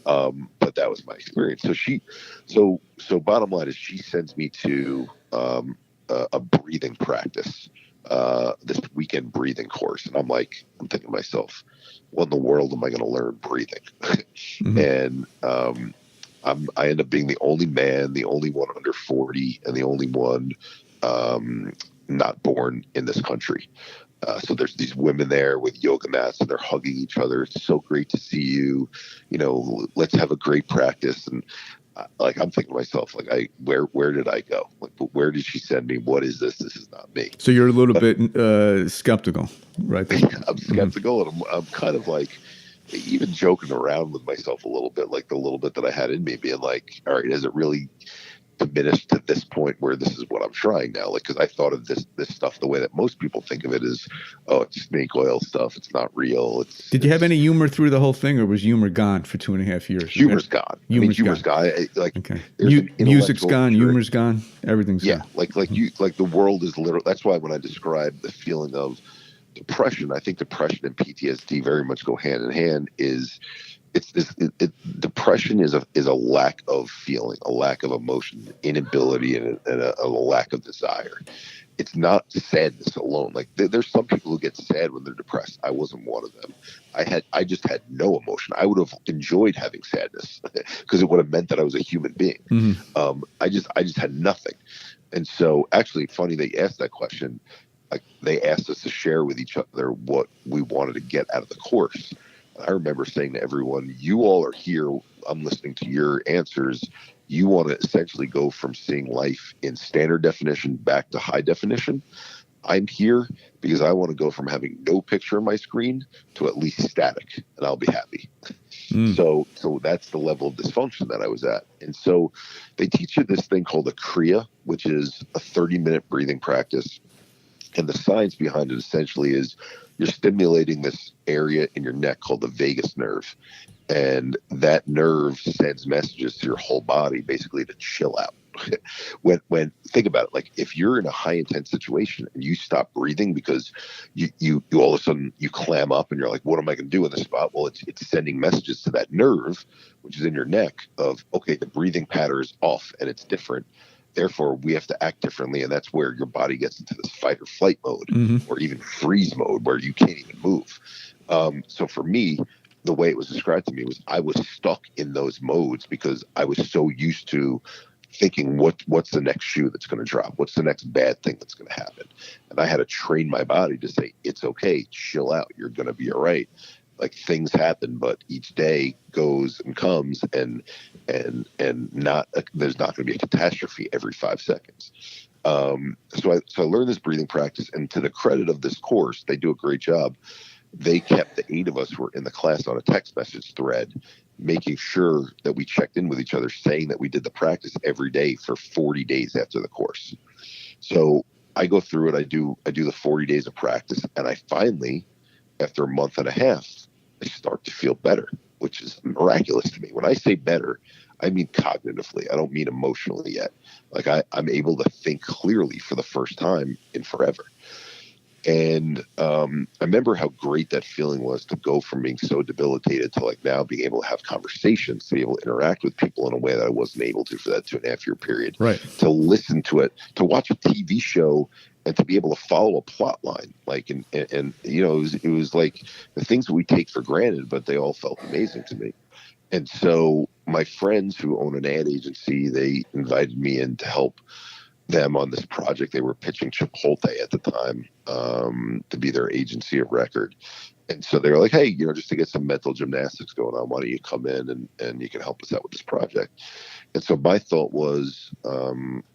but that was my experience. So bottom line is, she sends me to a breathing practice this weekend breathing course. And I'm thinking to myself, what in the world am I going to learn breathing? Mm-hmm. And I end up being the only man, the only one under 40, and the only one not born in this country. So there's these women there with yoga mats and they're hugging each other. It's so great to see you. Let's have a great practice. And I'm thinking to myself, where did I go? Where did she send me? What is this? This is not me. So you're a little bit skeptical, right? I'm skeptical, and I'm kind of even joking around with myself a little bit, like the little bit that I had in me, being like, all right, is it really diminished to this point where this is what I'm trying now? Because I thought of this stuff the way that most people think of it is, oh, it's snake oil stuff. It's not real. Did you have any humor through the whole thing, or was humor gone for 2.5 years? Humor's gone. Humor's gone. Okay. Music's gone. Humor's gone. Everyth's gone. The world is literal. That's why when I describe the feeling of depression, I think depression and PTSD very much go hand in hand. Depression is a lack of feeling, a lack of emotion, inability, and a lack of desire. It's not sadness alone. There's some people who get sad when they're depressed. I wasn't one of them. I just had no emotion. I would have enjoyed having sadness because it would have meant that I was a human being. Mm-hmm. I just had nothing. And so, actually, funny that you asked that question. They asked us to share with each other what we wanted to get out of the course. I remember saying to everyone, you all are here. I'm listening to your answers. You want to essentially go from seeing life in standard definition back to high definition. I'm here because I want to go from having no picture on my screen to at least static, and I'll be happy. So that's the level of dysfunction that I was at. And so they teach you this thing called a Kriya, which is a 30-minute breathing practice. And the science behind it essentially is you're stimulating this area in your neck called the vagus nerve. And that nerve sends messages to your whole body basically to chill out. when think about it, if you're in a high intense situation and you stop breathing because you all of a sudden you clam up and you're like, what am I going to do in this spot? Well, it's sending messages to that nerve, which is in your neck, of, okay, the breathing pattern is off and it's different. Therefore, we have to act differently, and that's where your body gets into this fight or flight mode, mm-hmm. or even freeze mode, where you can't even move. So for me, the way it was described to me was I was stuck in those modes because I was so used to thinking, what's the next shoe that's going to drop? What's the next bad thing that's going to happen? And I had to train my body to say, it's okay, chill out, you're going to be all right. Things happen, but each day goes and comes, and there's not going to be a catastrophe every 5 seconds. So I learned this breathing practice, and to the credit of this course, they do a great job. They kept the 8 of us who were in the class on a text message thread, making sure that we checked in with each other, saying that we did the practice every day for 40 days after the course. So I go through it. I do the 40 days of practice, and I finally, after a month and a half, I start to feel better, which is miraculous to me. When I say better, I mean cognitively. I don't mean emotionally yet. I'm able to think clearly for the first time in forever. And I remember how great that feeling was to go from being so debilitated to now being able to have conversations, to be able to interact with people in a way that I wasn't able to for that 2.5 year period. Right. To listen to it, to watch a TV show, and to be able to follow a plot line. It was like the things that we take for granted, but they all felt amazing to me. And so my friends who own an ad agency, they invited me in to help them on this project. They were pitching Chipotle at the time to be their agency of record. And so they were like, hey, just to get some mental gymnastics going on, why don't you come in and you can help us out with this project? And so my thought was,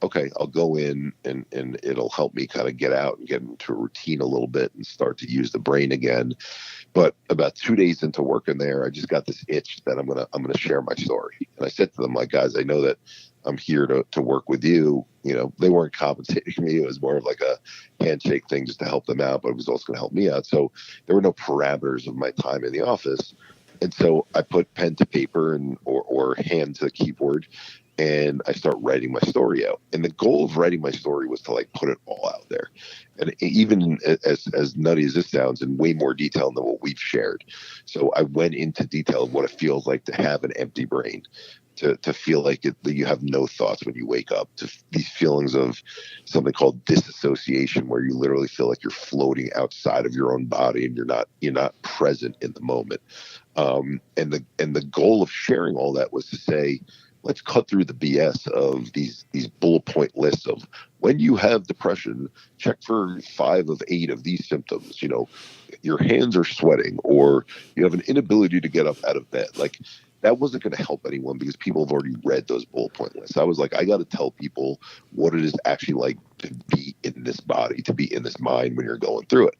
okay, I'll go in and it'll help me kind of get out and get into a routine a little bit and start to use the brain again. But about 2 days into working there, I just got this itch that I'm gonna share my story. And I said to them, guys, I know that I'm here to work with you. They weren't compensating me. It was more of like a handshake thing just to help them out, but it was also going to help me out. So there were no parameters of my time in the office. And so I put pen to paper or hand to the keyboard, and I start writing my story out. And the goal of writing my story was to put it all out there. And even as nutty as this sounds, in way more detail than what we've shared. So I went into detail of what it feels like to have an empty brain. to feel like that you have no thoughts when you wake up, to these feelings of something called disassociation, where you literally feel like you're floating outside of your own body and you're not present in the moment. And the goal of sharing all that was to say, let's cut through the BS of these bullet point lists of, when you have depression, check for 5 of 8 of these symptoms. You know, your hands are sweating, or you have an inability to get up out of bed. Like, that wasn't going to help anyone because people have already read those bullet point lists. I was like, I got to tell people what it is actually like to be in this body, to be in this mind when you're going through it.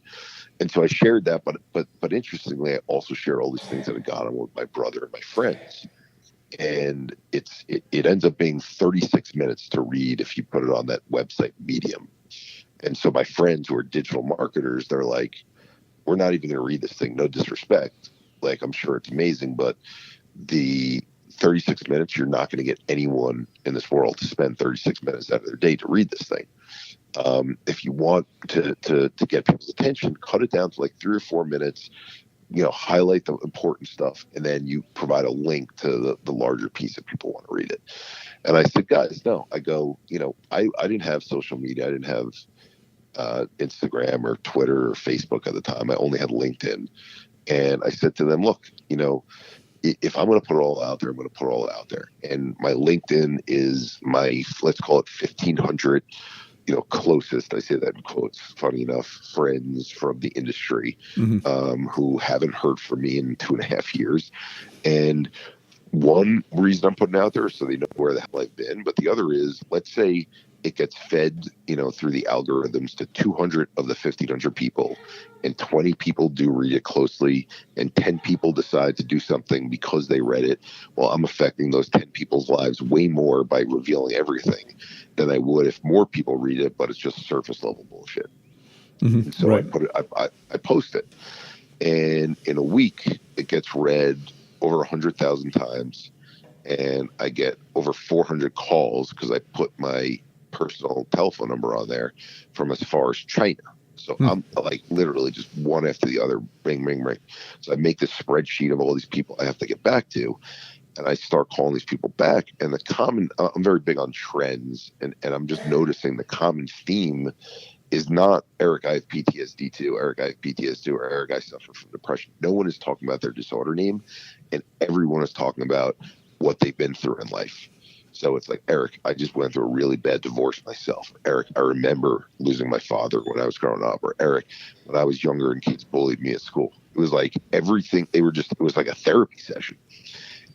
And so I shared that, but interestingly, I also shared all these things that I got on with my brother and my friends. And it ends up being 36 minutes to read if you put it on that website Medium. And so my friends who are digital marketers, they're like, we're not even going to read this thing. No disrespect. Like, I'm sure it's amazing, but the 36 minutes, you're not going to get anyone in this world to spend 36 minutes out of their day to read this thing. If you want to get people's attention, cut it down to like 3 or 4 minutes, you know, highlight the important stuff, and then you provide a link to the larger piece if people want to read it. And I said, guys, no, I go, you know, I didn't have social media. I didn't have Instagram or Twitter or Facebook at the time. I only had LinkedIn. And I said to them, look, you know, if I'm going to put it all out there, I'm going to put it all out there. And my LinkedIn is my, let's call it 1,500, you know, closest, I say that in quotes, funny enough, friends from the industry, who haven't heard from me in 2.5 years. And one reason I'm putting it out there is so they know where the hell I've been. But the other is, let's say it gets fed, you know, through the algorithms to 200 of the 1,500 people, and 20 people do read it closely, and 10 people decide to do something because they read it. Well, I'm affecting those 10 people's lives way more by revealing everything than I would if more people read it, but it's just surface level bullshit. And so right. I post it, and in a week it gets read over 100,000 times, and I get over 400 calls because I put my personal telephone number on there from as far as China. So I'm like literally just one after the other, ring, ring, ring. So I make this spreadsheet of all these people I have to get back to, and I start calling these people back. And the common, I'm very big on trends, and I'm just noticing the common theme is not, Eric, I have PTSD too, Eric, I have PTSD, or Eric, I suffer from depression. No one is talking about their disorder name, and everyone is talking about what they've been through in life. So it's like, Eric, I just went through a really bad divorce myself. Eric, I remember losing my father when I was growing up. Or Eric, when I was younger and kids bullied me at school. It was like everything, it was like a therapy session.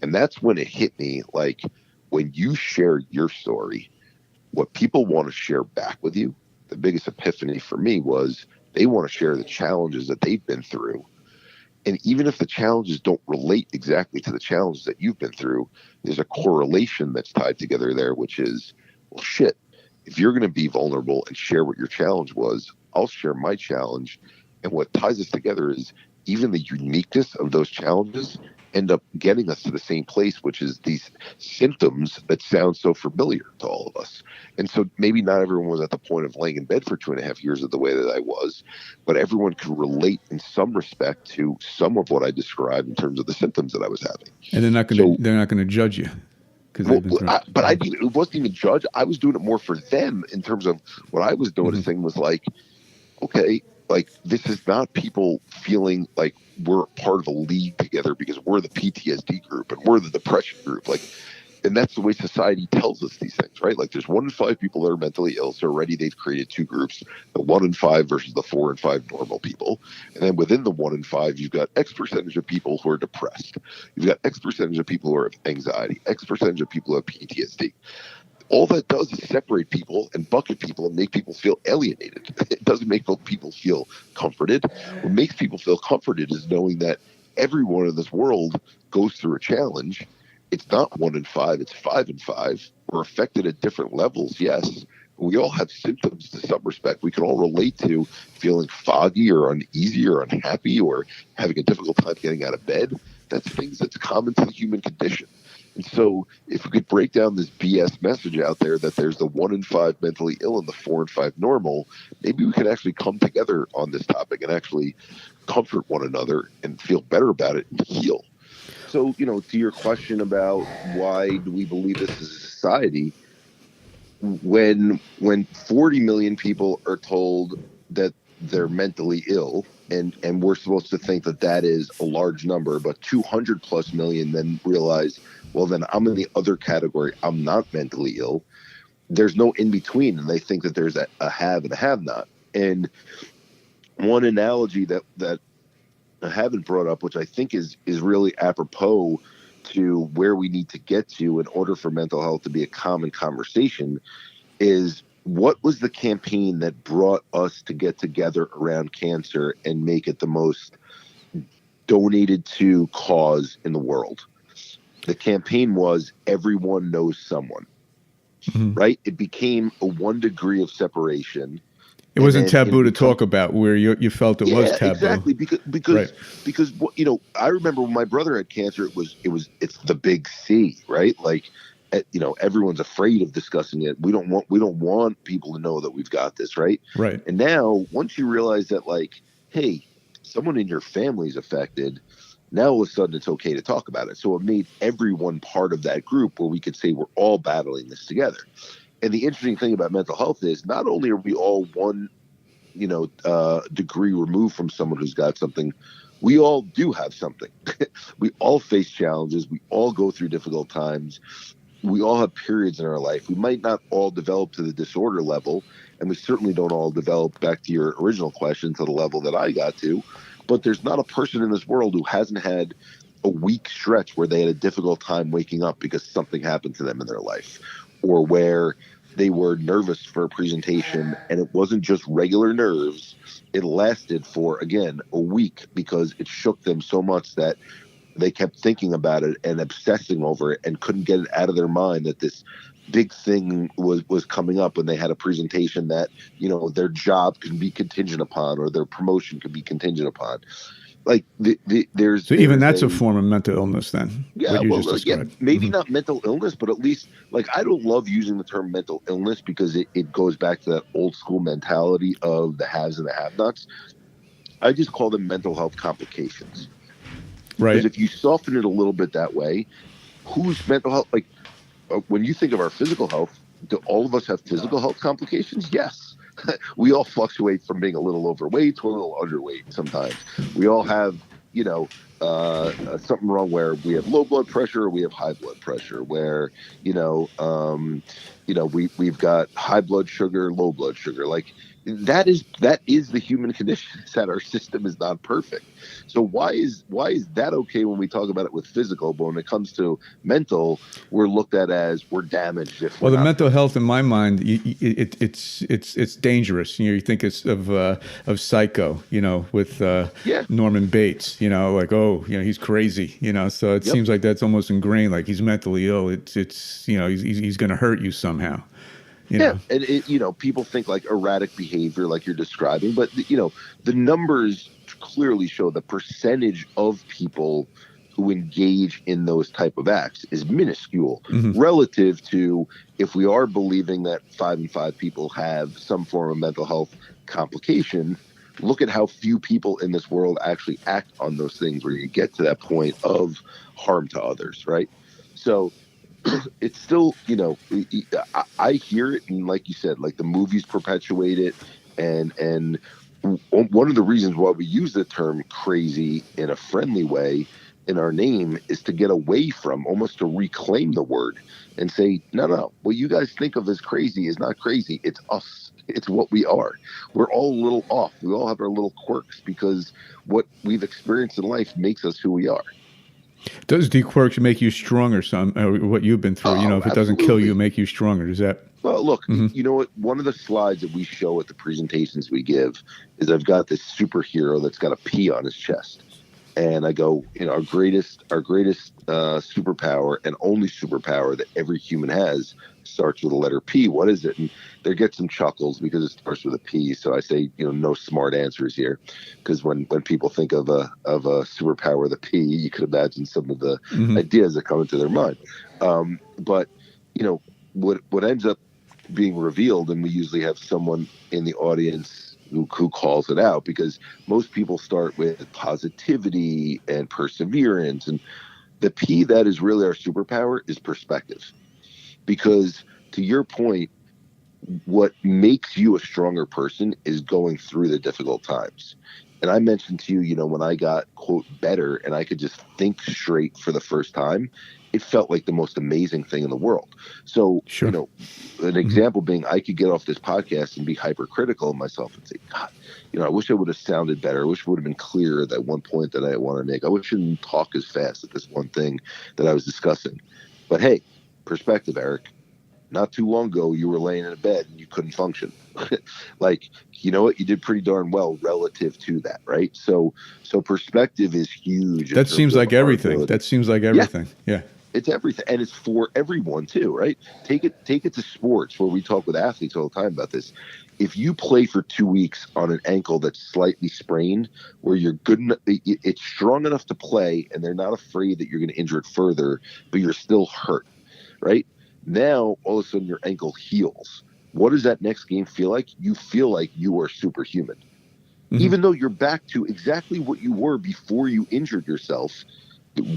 And that's when it hit me, like, when you share your story, what people want to share back with you, the biggest epiphany for me was they want to share the challenges that they've been through. And even if the challenges don't relate exactly to the challenges that you've been through, there's a correlation that's tied together there, which is, well, shit, if you're going to be vulnerable and share what your challenge was, I'll share my challenge. And what ties us together is even the uniqueness of those challenges end up getting us to the same place, which is these symptoms that sound so familiar to all of us. And so maybe not everyone was at the point of laying in bed for 2.5 years of the way that I was, but everyone could relate in some respect to some of what I described in terms of the symptoms that I was having. And they're not going to judge you. But I mean, it wasn't even judge. I was doing it more for them in terms of what I was noticing was like, okay, like, this is not people feeling like we're part of a league together because we're the PTSD group and we're the depression group. Like, and that's the way society tells us these things, right? Like, there's 1 in 5 people that are mentally ill. So already they've created 2 groups, the 1 in 5 versus the 4 in 5 normal people. And then within the 1 in 5, you've got X percentage of people who are depressed. You've got X percentage of people who have anxiety, X percentage of people who have PTSD. All that does is separate people and bucket people and make people feel alienated. It doesn't make people feel comforted. What makes people feel comforted is knowing that everyone in this world goes through a challenge. It's not 1 in 5, it's 5 in 5. We're affected at different levels, yes. We all have symptoms to some respect. We can all relate to feeling foggy or uneasy or unhappy or having a difficult time getting out of bed. That's things that's common to the human condition. And so if we could break down this BS message out there that there's the 1 in 5 mentally ill and the 4 in 5 normal, maybe we could actually come together on this topic and actually comfort one another and feel better about it and heal. so, to your question about why do we believe this as a society, when 40 million people are told that they're mentally ill, and we're supposed to think that that is a large number, but 200 plus million then realize, well, then I'm in the other category. I'm not mentally ill. There's no in between, and they think that there's a have and a have not. And one analogy that I haven't brought up, which I think is really apropos to where we need to get to in order for mental health to be a common conversation, is what was the campaign that brought us to get together around cancer and make it the most donated to cause in the world? The campaign was Everyone Knows Someone, right? It became a 1 degree of separation. It wasn't taboo to talk about, where you felt it was taboo. Exactly, because I remember when my brother had cancer, it's the big C, right? Like, everyone's afraid of discussing it. We don't want people to know that we've got this, right? Right. And now, once you realize that, like, hey, someone in your family's affected, now all of a sudden it's okay to talk about it. So it made everyone part of that group where we could say we're all battling this together. And the interesting thing about mental health is not only are we all one, degree removed from someone who's got something, we all do have something. We all face challenges. We all go through difficult times. We all have periods in our life. We might not all develop to the disorder level, and we certainly don't all develop, back to your original question, to the level that I got to. But there's not a person in this world who hasn't had a week stretch where they had a difficult time waking up because something happened to them in their life, or where they were nervous for a presentation and it wasn't just regular nerves. It lasted for, again, a week because it shook them so much that they kept thinking about it and obsessing over it and couldn't get it out of their mind that this big thing was coming up when they had a presentation that, their job could be contingent upon or their promotion could be contingent upon. Like there's even that's a form of mental illness then. Yeah, maybe not mental illness, but at least, like, I don't love using the term mental illness because it goes back to that old school mentality of the haves and the have-nots. I just call them mental health complications. Right. Because if you soften it a little bit that way, whose mental health, like, when you think of our physical health, do all of us have physical health complications? Yes. We all fluctuate from being a little overweight to a little underweight sometimes. We all have, something wrong where we have low blood pressure or we have high blood pressure, where, we've got high blood sugar, low blood sugar. Like, that is the human condition, is that our system is not perfect. So why is that okay when we talk about it with physical, but when it comes to mental, we're looked at as we're damaged? Well, the mental health, in my mind, it's dangerous. You think it's of Psycho, with Norman Bates. He's crazy. So it seems like that's almost ingrained. Like, he's mentally ill. It's he's going to hurt you somehow. And people think like erratic behavior, like you're describing, but the numbers clearly show the percentage of people who engage in those type of acts is minuscule relative to, if we are believing that 5 in 5 people have some form of mental health complication, look at how few people in this world actually act on those things where you get to that point of harm to others, right? So it's still, I hear it, and like you said, like, the movies perpetuate it, and one of the reasons why we use the term crazy in a friendly way in our name is to get away from, almost to reclaim the word and say, no, what you guys think of as crazy is not crazy. It's us. It's what we are. We're all a little off. We all have our little quirks because what we've experienced in life makes us who we are. Does the quirks make you stronger? What you've been through, if it doesn't kill you, make you stronger. Does that? Well, look, you know what? One of the slides that we show at the presentations we give is I've got this superhero that's got a P on his chest. And I go, our greatest superpower and only superpower that every human has starts with the letter P. What is it? And there get some chuckles because it starts with a P. So I say, no smart answers here, because when people think of a superpower with a P, you could imagine some of the ideas that come into their mind. But what ends up being revealed, and we usually have someone in the audience who calls it out, because most people start with positivity and perseverance, and The P that is really our superpower is perspective. Because to your point, what makes you a stronger person is going through the difficult times. And I mentioned to you, when I got, quote, better and I could just think straight for the first time, it felt like the most amazing thing in the world. So, Sure. An example being I could get off this podcast and be hypercritical of myself and say, God, I wish I would have sounded better. I wish it would have been clearer at that one point that I want to make. I wish I didn't talk as fast at this one thing that I was discussing. But hey, perspective, Eric. Not too long ago, you were laying in a bed and you couldn't function. Like, you know what? You did pretty darn well relative to that, right? So perspective is huge. That seems like everything. That seems like everything. Yeah. It's everything, and it's for everyone too, right? Take it to sports, where we talk with athletes all the time about this. If you play for 2 weeks on an ankle that's slightly sprained, where you're good enough, it's strong enough to play, and they're not afraid that you're going to injure it further, but you're still hurt, right? Now, all of a sudden, your ankle heals. What does that next game feel like? You feel like you are superhuman. Mm-hmm. Even though you're back to exactly what you were before you injured yourself,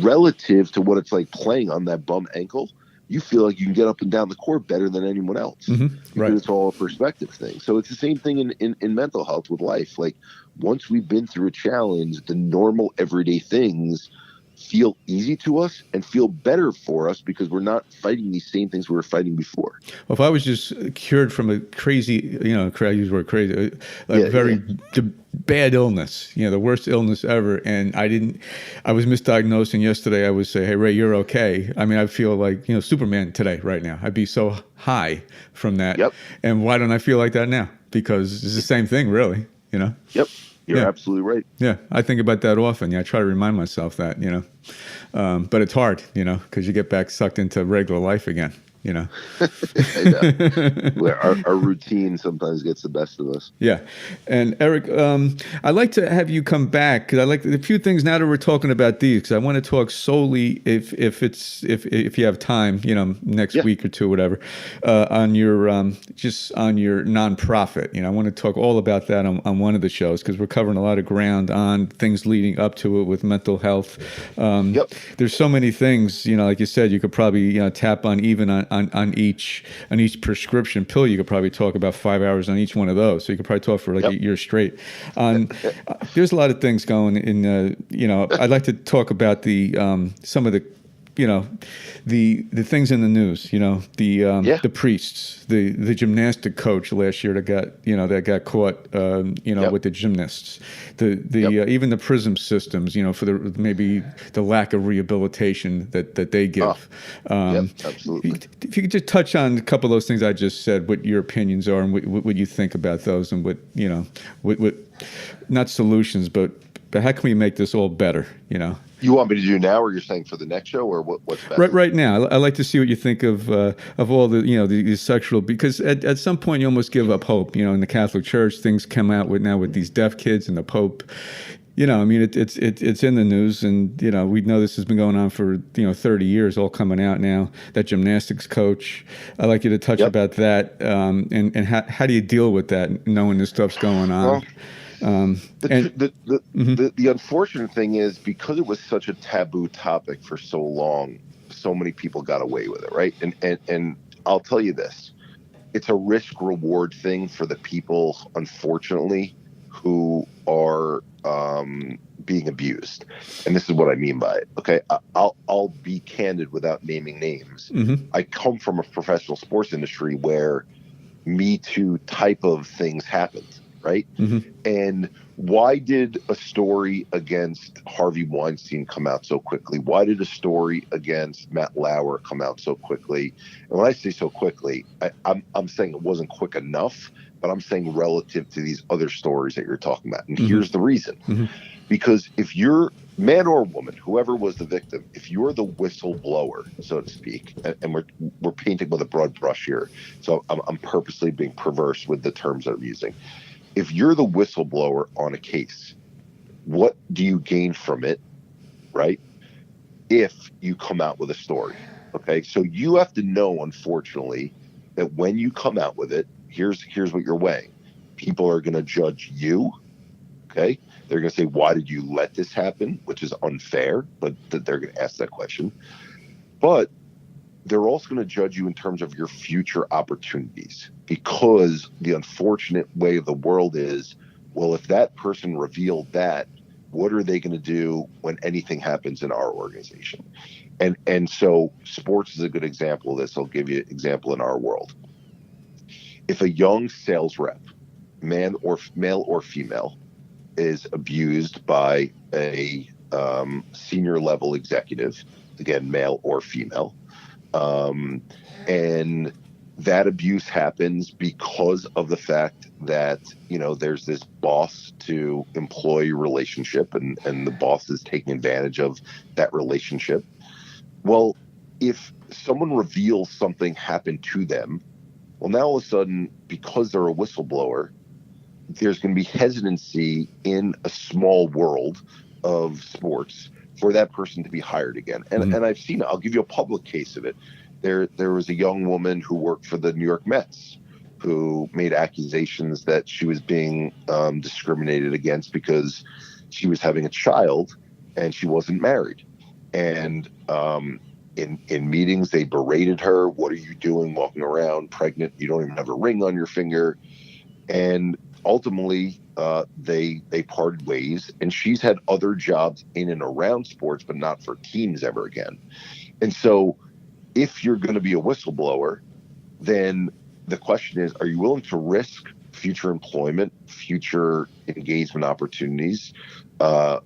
relative to what it's like playing on that bum ankle, you feel like you can get up and down the court better than anyone else. Mm-hmm. Because right. It's all a perspective thing. So it's the same thing in mental health with life. Like, once we've been through a challenge, the normal everyday things feel easy to us and feel better for us because we're not fighting these same things we were fighting before. Well, if I was just cured from a crazy, I use the word crazy, bad illness, the worst illness ever, and I was misdiagnosed, and yesterday I would say, hey, Ray, you're okay. I mean, I feel like, Superman today, right now. I'd be so high from that. Yep. And why don't I feel like that now? Because it's the same thing, really, Yep. You're absolutely right. Yeah, I think about that often. Yeah, I try to remind myself that, but it's hard, because you get back sucked into regular life again. I know. Our routine sometimes gets the best of us. Yeah. And Eric, I'd like to have you come back, because I like a few things now that we're talking about these, because I want to talk solely, if you have time, next week or two, whatever, on your nonprofit. I want to talk all about that on one of the shows, because we're covering a lot of ground on things leading up to it with mental health. There's so many things, like you said, you could probably tap on even on each prescription pill. You could probably talk about 5 hours on each one of those. So you could probably talk for like a year straight. There's a lot of things going in. I'd like to talk about the some of the things in the news. The priests, the gymnastic coach last year that got caught. With the gymnasts, even the prison systems. For maybe the lack of rehabilitation that they give. Absolutely. If you could just touch on a couple of those things I just said, what your opinions are and what you think about those, and what not solutions, but how can we make this all better? You want me to do now, or you're saying for the next show, or what's best? Right now, I like to see what you think of all the sexual, because at some point you almost give up hope. In the Catholic Church, things come out with these deaf kids and the Pope. It's in the news, and we know this has been going on for 30 years, all coming out now. That gymnastics coach, I'd like you to touch about that, and how do you deal with that, knowing this stuff's going on? Well, the unfortunate thing is, because it was such a taboo topic for so long, so many people got away with it, right? And I'll tell you this, it's a risk reward thing for the people, unfortunately, who are being abused. And this is what I mean by it. Okay, I'll be candid without naming names. Mm-hmm. I come from a professional sports industry where Me Too type of things happened. Right. Mm-hmm. And why did a story against Harvey Weinstein come out so quickly? Why did a story against Matt Lauer come out so quickly? And when I say so quickly, I'm saying it wasn't quick enough, but I'm saying relative to these other stories that you're talking about. And here's the reason. Mm-hmm. Because if you're man or woman, whoever was the victim, if you're the whistleblower, so to speak, and we're painting with a broad brush here, so I'm purposely being perverse with the terms that I'm using. If you're the whistleblower on a case, what do you gain from it, right? If you come out with a story, okay? So you have to know, unfortunately, that when you come out with it, here's what you're weighing. People are going to judge you, okay? They're going to say, why did you let this happen? Which is unfair, but they're going to ask that question. But they're also going to judge you in terms of your future opportunities, because the unfortunate way of the world is, well, if that person revealed that, what are they going to do when anything happens in our organization? And so sports is a good example of this. I'll give you an example in our world. If a young sales rep, male or female, is abused by a senior level executive, again, male or female, and that abuse happens because of the fact that, there's this boss to employee relationship, and the boss is taking advantage of that relationship. Well, if someone reveals something happened to them, well, now all of a sudden, because they're a whistleblower, there's going to be hesitancy in a small world of sports for that person to be hired again. And I've seen it. I'll give you a public case of it. There was a young woman who worked for the New York Mets who made accusations that she was being discriminated against because she was having a child and she wasn't married. And in meetings, they berated her. What are you doing walking around pregnant? You don't even have a ring on your finger. And ultimately, they parted ways, and she's had other jobs in and around sports, but not for teams ever again. And so if you're going to be a whistleblower, then the question is, are you willing to risk future employment, future engagement opportunities,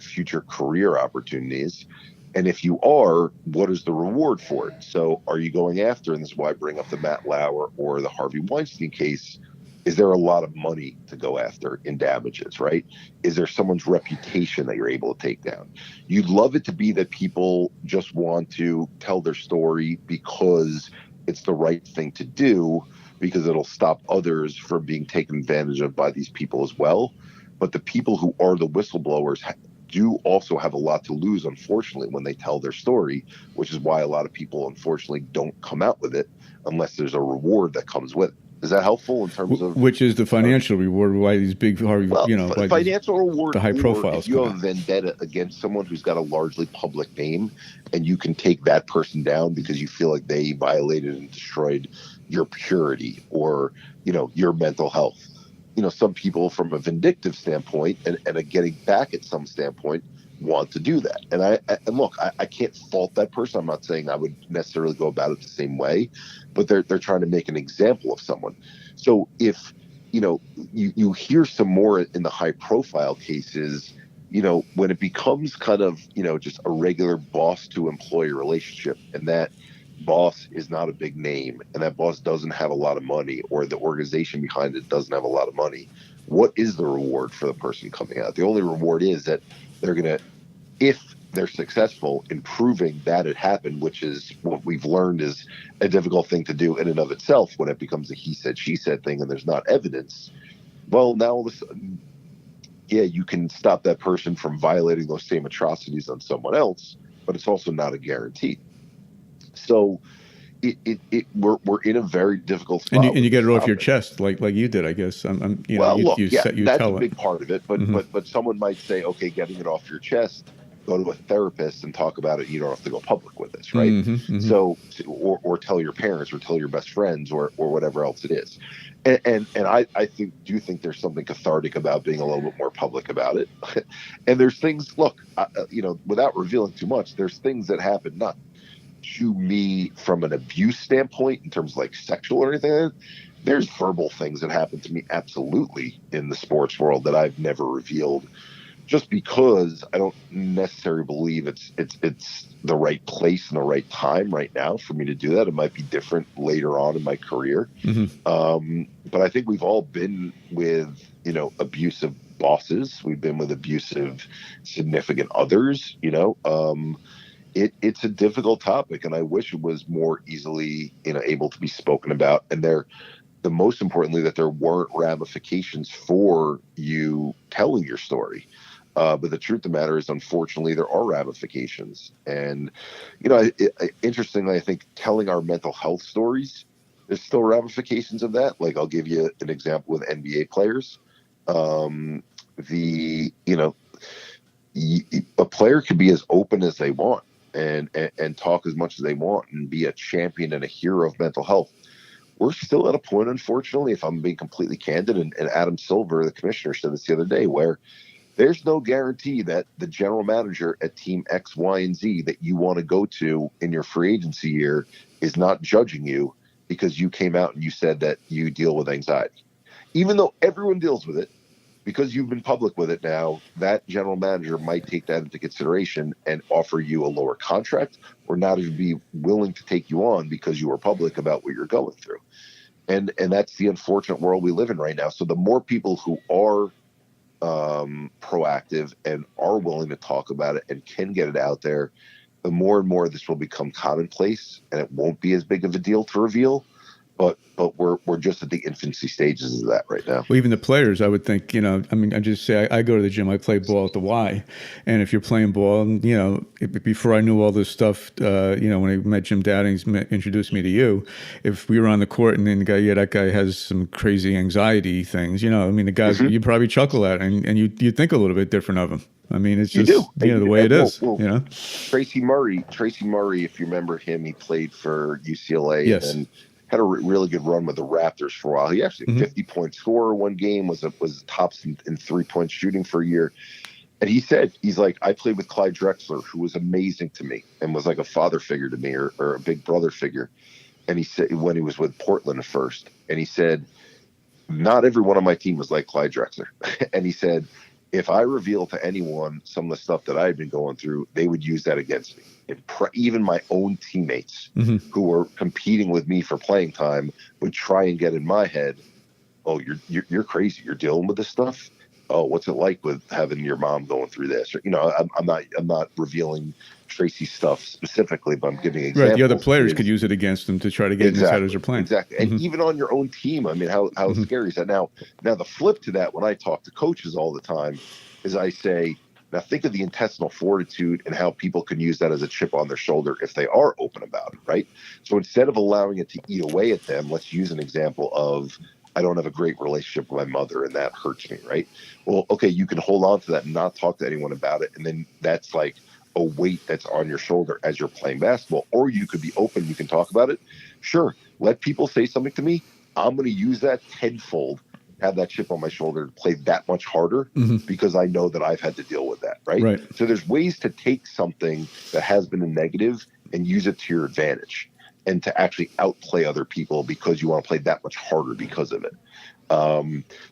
future career opportunities? And if you are, what is the reward for it? So are you going after, and this is why I bring up the Matt Lauer or the Harvey Weinstein case, is there a lot of money to go after in damages, right? Is there someone's reputation that you're able to take down? You'd love it to be that people just want to tell their story because it's the right thing to do, because it'll stop others from being taken advantage of by these people as well. But the people who are the whistleblowers do also have a lot to lose, unfortunately, when they tell their story, which is why a lot of people, unfortunately, don't come out with it unless there's a reward that comes with it. Is that helpful in terms of which is the financial reward? Why these big, financial reward, the high profiles? If you have a vendetta against someone who's got a largely public name, and you can take that person down because you feel like they violated and destroyed your purity or your mental health. Some people, from a vindictive standpoint and a getting back at some standpoint, want to do that. And look, I can't fault that person. I'm not saying I would necessarily go about it the same way, but they're trying to make an example of someone. So if, you hear some more in the high profile cases, when it becomes kind of, just a regular boss to employee relationship, and that boss is not a big name, and that boss doesn't have a lot of money, or the organization behind it doesn't have a lot of money, what is the reward for the person coming out? The only reward is that they're going to, if they're successful in proving that it happened, which is what we've learned is a difficult thing to do in and of itself when it becomes a he said, she said thing and there's not evidence. Well, now all of a sudden, yeah, you can stop that person from violating those same atrocities on someone else, but it's also not a guarantee. So we're in a very difficult spot. And you get it off your chest, like you did, I guess. That's a big part of it. But someone might say, okay, getting it off your chest, go to a therapist and talk about it. You don't have to go public with this, right? So, or tell your parents, or tell your best friends, or whatever else it is. And I do think there's something cathartic about being a little bit more public about it. And there's things, look, without revealing too much, there's things that happen not to me from an abuse standpoint in terms of like sexual or anything. There's verbal things that happen to me absolutely in the sports world that I've never revealed, just because I don't necessarily believe it's the right place and the right time right now for me to do that. It might be different later on in my career. But I think we've all been with, abusive bosses. We've been with abusive significant others, It's a difficult topic, and I wish it was more easily, able to be spoken about. And the most importantly, that there weren't ramifications for you telling your story. But the truth of the matter is, unfortunately, there are ramifications. And, interestingly, I think telling our mental health stories, there's still ramifications of that. Like, I'll give you an example with NBA players. a player could be as open as they want and talk as much as they want and be a champion and a hero of mental health. We're still at a point, unfortunately, if I'm being completely candid, and Adam Silver, the commissioner, said this the other day, where there's no guarantee that the general manager at team X, Y, and Z that you want to go to in your free agency year is not judging you because you came out and you said that you deal with anxiety. Even though everyone deals with it, because you've been public with it now, that general manager might take that into consideration and offer you a lower contract or not even be willing to take you on because you were public about what you're going through. And that's the unfortunate world we live in right now. So the more people who are proactive and are willing to talk about it and can get it out there, the more and more this will become commonplace, and it won't be as big of a deal to reveal. But we're just at the infancy stages of that right now. Well, even the players, I would think, I mean, I just say I go to the gym, I play ball at the Y, and if you're playing ball, before I knew all this stuff, when I met Jim Dowdings, introduced me to you, if we were on the court and then the guy, that guy has some crazy anxiety things, the guys, you probably chuckle at, and you think a little bit different of him. I mean, it's just the way it is. Tracy Murray, if you remember him, he played for UCLA. Yes. And had a really good run with the Raptors for a while. He actually 50-point scorer one game, was tops in 3-point shooting for a year. And he said, he's like, I played with Clyde Drexler, who was amazing to me and was like a father figure to me or a big brother figure. And he said, when he was with Portland at first, and he said, not everyone on my team was like Clyde Drexler. And he said, if I revealed to anyone some of the stuff that I had been going through, they would use that against me. Even my own teammates who were competing with me for playing time would try and get in my head, oh, you're crazy. You're dealing with this stuff. Oh, what's it like with having your mom going through this? Or, I'm not revealing Tracy's stuff specifically, but I'm giving examples. Right, the other players could use it against them to try to get inside as they're playing. Exactly, and even on your own team. I mean, how scary is that? Now the flip to that, when I talk to coaches all the time, is I say, now think of the intestinal fortitude and how people can use that as a chip on their shoulder if they are open about it, right? So instead of allowing it to eat away at them, let's use an example of, I don't have a great relationship with my mother and that hurts me, right? Well, okay, you can hold on to that and not talk to anyone about it. And then that's like a weight that's on your shoulder as you're playing basketball. Or you could be open, you can talk about it. Sure, let people say something to me. I'm going to use that tenfold, have that chip on my shoulder to play that much harder because I know that I've had to deal with that, right? So there's ways to take something that has been a negative and use it to your advantage and to actually outplay other people because you want to play that much harder because of it.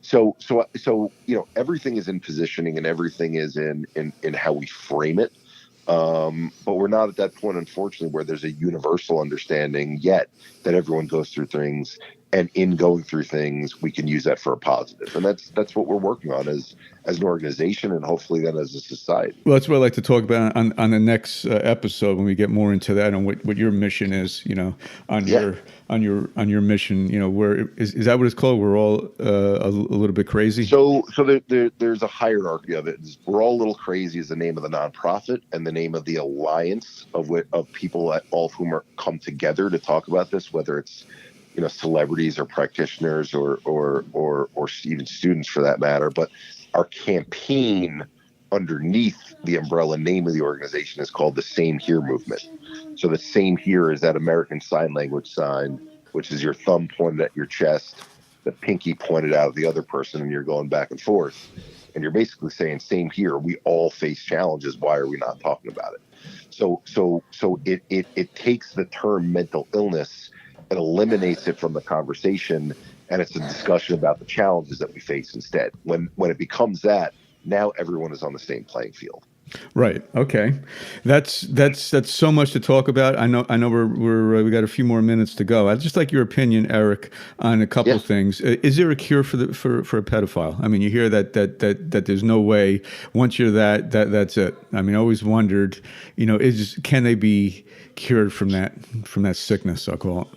So everything is in positioning and everything is in how we frame it. But we're not at that point, unfortunately, where there's a universal understanding yet that everyone goes through things, and in going through things, we can use that for a positive. And that's what we're working on as an organization, and hopefully then as a society. Well, that's what I'd like to talk about on the next episode when we get more into that and what your mission is. On your mission. Where is that what it's called? We're all a little bit crazy. So there's a hierarchy of it. We're all a little crazy is the name of the nonprofit, and the name of the alliance of people all of whom are come together to talk about this, whether it's celebrities or practitioners or even students for that matter. But our campaign underneath the umbrella name of the organization is called the Same Here movement. So the Same Here is that American Sign Language sign, which is your thumb pointed at your chest, the pinky pointed out at the other person, and you're going back and forth. And you're basically saying, same here, we all face challenges. Why are we not talking about it? So it takes the term mental illness and eliminates it from the conversation, and it's a discussion about the challenges that we face instead. When it becomes that, now everyone is on the same playing field. Right. Okay. That's so much to talk about. I know we got a few more minutes to go. I'd just like your opinion, Eric, on a couple of things. Is there a cure for a pedophile? I mean, you hear that there's no way once you're that's it. I mean, I always wondered, can they be cured from that sickness, I'll call it?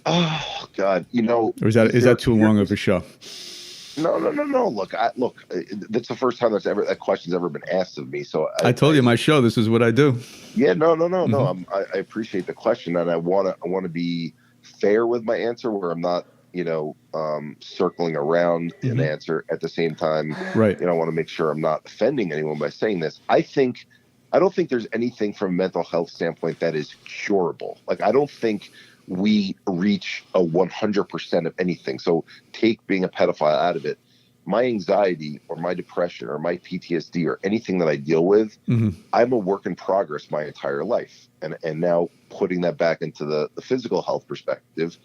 Oh God, Or is that too long of a show? No. Look, that's the first time that question's ever been asked of me. So I told you my show. This is what I do. Yeah, no. I appreciate the question, and I want to be fair with my answer, where I'm not circling around an answer. At the same time, Right. I want to make sure I'm not offending anyone by saying this. I don't think there's anything from a mental health standpoint that is curable. Like, I don't think we reach a 100% of anything. So take being a pedophile out of it. My anxiety or my depression or my PTSD or anything that I deal with, I'm a work in progress my entire life. And now putting that back into the physical health perspective,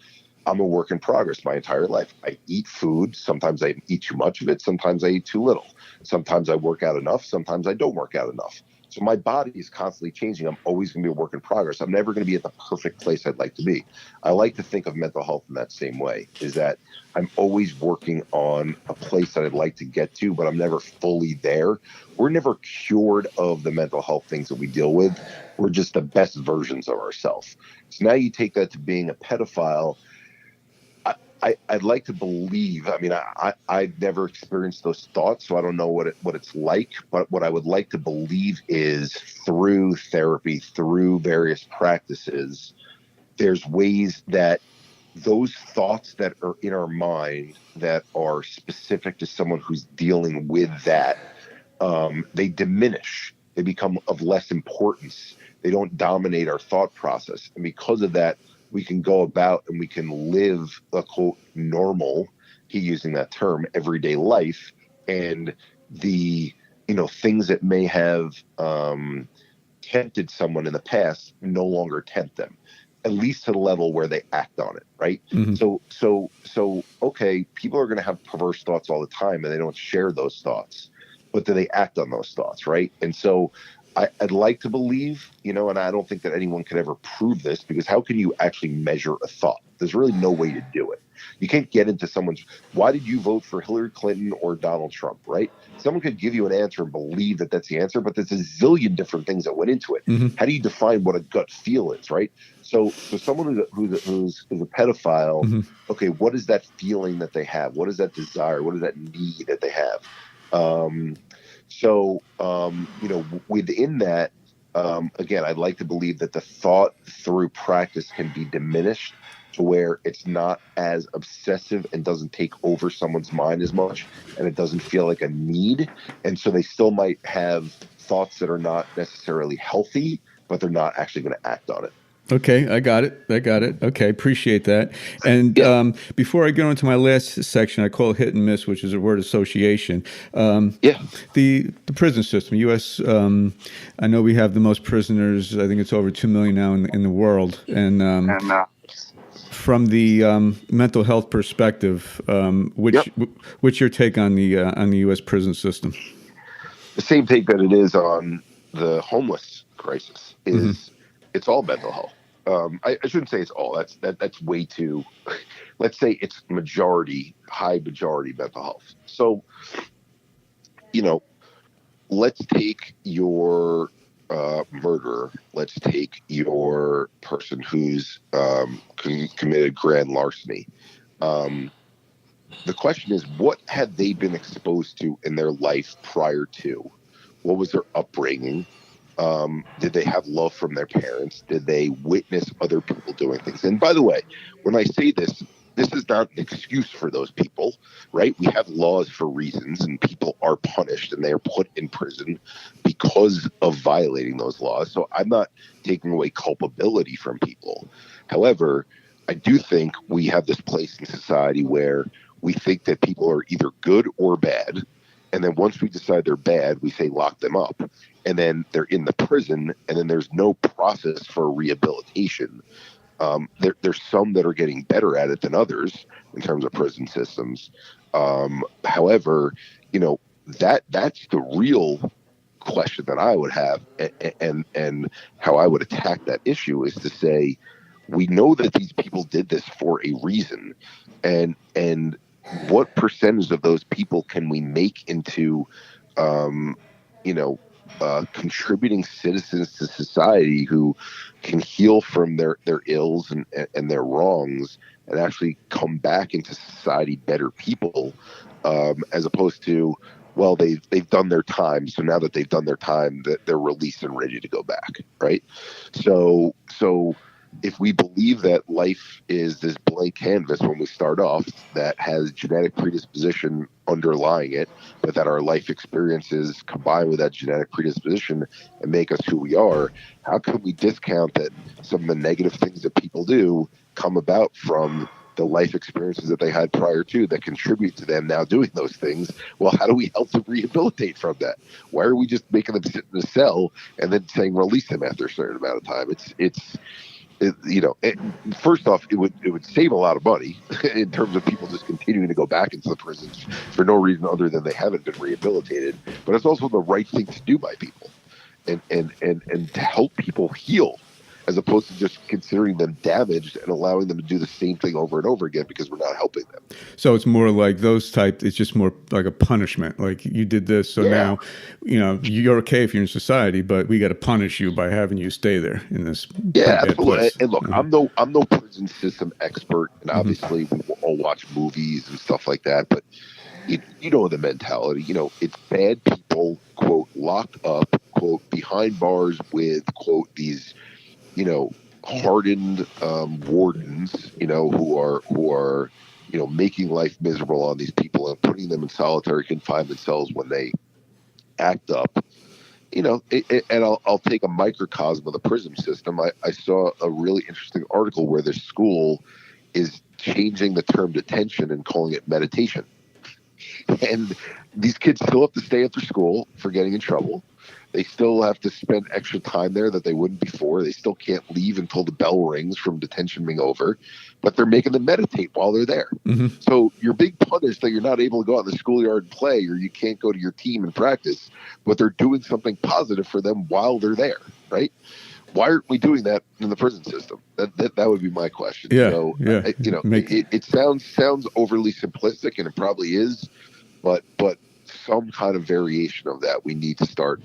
I'm a work in progress my entire life. I eat food. Sometimes I eat too much of it. Sometimes I eat too little. Sometimes I work out enough. Sometimes I don't work out enough. So my body is constantly changing. I'm always going to be a work in progress. I'm never going to be at the perfect place I'd like to be. I like to think of mental health in that same way, is that I'm always working on a place that I'd like to get to, but I'm never fully there. We're never cured of the mental health things that we deal with. We're just the best versions of ourselves. So now you take that to being a pedophile. I'd like to believe, I mean, I've never experienced those thoughts, so I don't know what it's like. But what I would like to believe is through therapy, through various practices, there's ways that those thoughts that are in our mind that are specific to someone who's dealing with that, they diminish. They become of less importance. They don't dominate our thought process. And because of that, we can go about and we can live a quote normal, he using that term, everyday life. And the, things that may have tempted someone in the past no longer tempt them, at least to the level where they act on it. Right. So, okay, people are going to have perverse thoughts all the time and they don't share those thoughts, but do they act on those thoughts? Right. And so I'd like to believe, and I don't think that anyone could ever prove this, because how can you actually measure a thought? There's really no way to do it. You can't get into someone's, why did you vote for Hillary Clinton or Donald Trump, right? Someone could give you an answer and believe that that's the answer, but there's a zillion different things that went into it. How do you define what a gut feel is, right? So someone who's a pedophile, okay, what is that feeling that they have? What is that desire? What is that need that they have? Within that, again, I'd like to believe that the thought through practice can be diminished to where it's not as obsessive and doesn't take over someone's mind as much, and it doesn't feel like a need. And so they still might have thoughts that are not necessarily healthy, but they're not actually going to act on it. Okay, I got it. Okay, appreciate that. And before I go into my last section, I call it hit and miss, which is a word association. The prison system, U.S. I know we have the most prisoners. I think it's over 2 million now in the world. And from the mental health perspective, what's your take on the U.S. prison system? The same take that it is on the homeless crisis is it's all mental health. I shouldn't say it's all. That's way too. Let's say it's high majority mental health. So, let's take your murderer. Let's take your person who's committed grand larceny. The question is, what had they been exposed to in their life prior to? What was their upbringing? Did they have love from their parents? Did they witness other people doing things? And by the way, when I say this is not an excuse for those people, right? We have laws for reasons, and people are punished and they are put in prison because of violating those laws. So I'm not taking away culpability from people. However, I do think we have this place in society where we think that people are either good or bad. And then once we decide they're bad, we say lock them up. And then they're in the prison, and then there's no process for rehabilitation. There's some that are getting better at it than others in terms of prison systems. However, that's the real question that I would have, and how I would attack that issue is to say, we know that these people did this for a reason, and what percentage of those people can we make into, contributing citizens to society who can heal from their ills and their wrongs and actually come back into society better people, as opposed to, well, they've done their time, so now that they've done their time, that they're released and ready to go back, right? So if we believe that life is this blank canvas when we start off that has genetic predisposition underlying it, but that our life experiences combine with that genetic predisposition and make us who we are, how can we discount that some of the negative things that people do come about from the life experiences that they had prior to that contribute to them now doing those things? Well, how do we help them rehabilitate from that? Why are we just making them sit in a cell and then saying release them after a certain amount of time? First off, it would save a lot of money in terms of people just continuing to go back into the prisons for no reason other than they haven't been rehabilitated. But it's also the right thing to do by people, and to help people heal, as opposed to just considering them damaged and allowing them to do the same thing over and over again because we're not helping them. So it's more like those type. It's just more like a punishment. Like you did this, so now, you're okay if you're in society, but we got to punish you by having you stay there in this. Yeah, absolutely. And look, I'm no prison system expert, and obviously we all watch movies and stuff like that. But you know the mentality. It's bad people, quote, locked up, quote, behind bars with, quote, these, hardened wardens, who are making life miserable on these people and putting them in solitary confinement cells when they act up. And I'll take a microcosm of the prison system. I saw a really interesting article where the school is changing the term detention and calling it meditation. And these kids still have to stay after school for getting in trouble. They still have to spend extra time there that they wouldn't before. They still can't leave until the bell rings from detention being over, but they're making them meditate while they're there. Mm-hmm. So you're being punished that you're not able to go out in the schoolyard and play, or you can't go to your team and practice, but they're doing something positive for them while they're there, right? Why aren't we doing that in the prison system? That would be my question. Yeah, so, yeah. It sounds overly simplistic, and it probably is, but some kind of variation of that we need to start.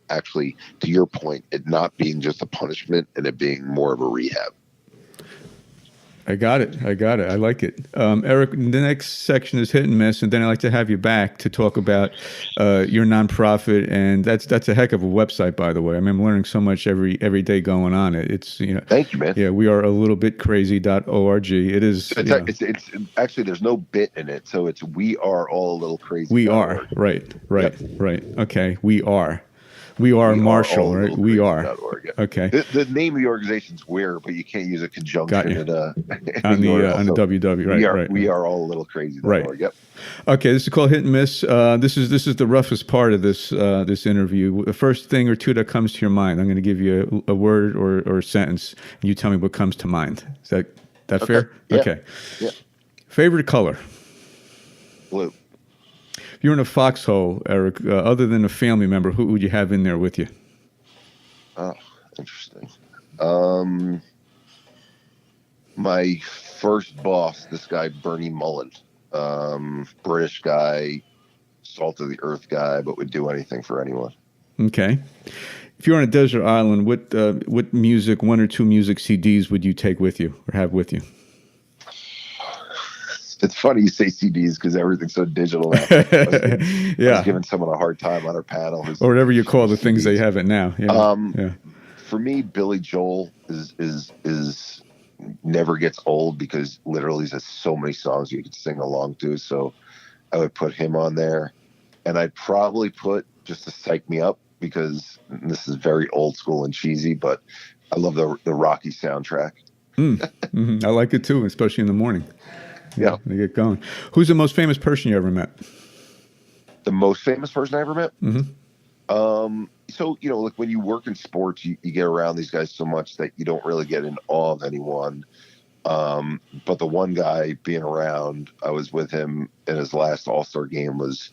Actually, to your point, it not being just a punishment and it being more of a rehab. I got it. I like it. Eric, the next section is hit and miss, and then I'd like to have you back to talk about your nonprofit, and that's a heck of a website, by the way. I mean, I'm learning so much every day going on it. It's Thank you, man. Yeah, we are a little bit crazy.org. It is. It's actually there's no bit in it, so it's we are all a little crazy. We are right. Okay, we are. We are Marshall, right? We are. Okay. The name of the organization's weird, but you can't use a conjunction on the WW. Right. We are all a little crazy. Right. Yep. Okay. This is called Hit and Miss. This is the roughest part of this interview. The first thing or two that comes to your mind. I'm going to give you a word or a sentence, and you tell me what comes to mind. Is that okay. fair? Yeah. Okay. Yeah. Favorite color? Blue. If you're in a foxhole, Eric, other than a family member, who would you have in there with you? Oh, interesting. My first boss, this guy, Bernie Mullen, British guy, salt of the earth guy, but would do anything for anyone. Okay. If you're on a desert island, what music, one or two music CDs would you take with you or have with you? It's funny you say CDs because everything's so digital now. I was giving someone a hard time on our panel. Or whatever you call the CDs. Things they have it now. Yeah. For me, Billy Joel is never gets old because literally there's so many songs you could sing along to. So I would put him on there. And I'd probably put, just to psych me up, because this is very old school and cheesy, but I love the Rocky soundtrack. Mm-hmm. I like it too, especially in the morning. Yeah. They get going. Who's the most famous person you ever met? The most famous person I ever met? Mm-hmm. So, like when you work in sports, you get around these guys so much that you don't really get in awe of anyone. But the one guy being around, I was with him in his last All-Star game, was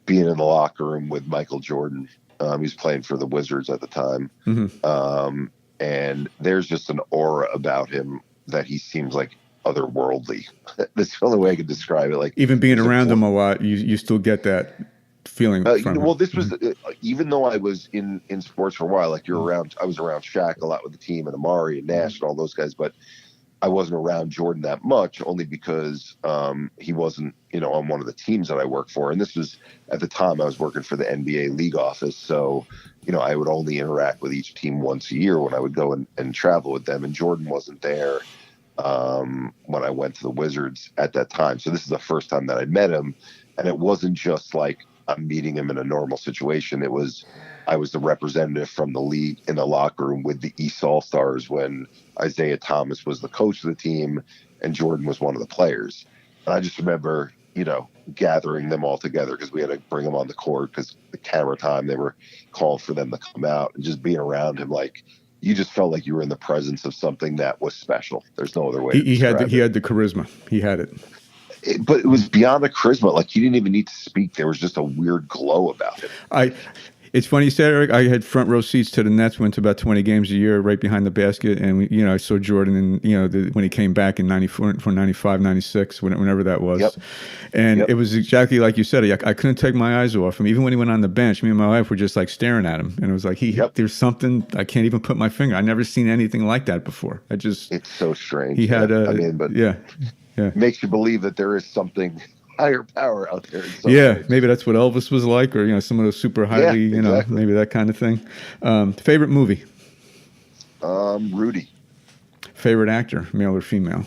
being in the locker room with Michael Jordan. He was playing for the Wizards at the time. Mm-hmm. And there's just an aura about him that he seems like otherworldly. That's the only way I could describe it. Like, even being around him a lot, you still get that feeling. Well, this was even though I was in sports for a while. Like I was around Shaq a lot with the team and Amari and Nash and all those guys. But I wasn't around Jordan that much, only because he wasn't, on one of the teams that I work for. And this was at the time I was working for the NBA league office. So, I would only interact with each team once a year when I would go and travel with them. And Jordan wasn't there when I went to the Wizards at that time. So this is the first time that I met him. And it wasn't just like I'm meeting him in a normal situation. I was the representative from the league in the locker room with the East All-Stars when Isaiah Thomas was the coach of the team and Jordan was one of the players. And I just remember, gathering them all together because we had to bring them on the court because the camera time, they were calling for them to come out, and just being around him, like, you just felt like you were in the presence of something that was special. There's no other way to describe it. He had the charisma. He had it. But it was beyond the charisma. Like, you didn't even need to speak. There was just a weird glow about him. It's funny you said, Eric. I had front row seats to the Nets. Went to about 20 games a year, right behind the basket. And I saw Jordan, and when he came back in '94, for '95, '96, whenever that was. Yep. And it was exactly like you said. I couldn't take my eyes off him. Even when he went on the bench, me and my wife were just like staring at him. And it was like there's something I can't even put my finger. I never seen anything like that before. It's so strange. He had yeah. Makes you believe that there is something higher power out there. Maybe that's what Elvis was like, or some of those super highly, exactly. Maybe that kind of thing. Favorite movie? Rudy. Favorite actor, male or female?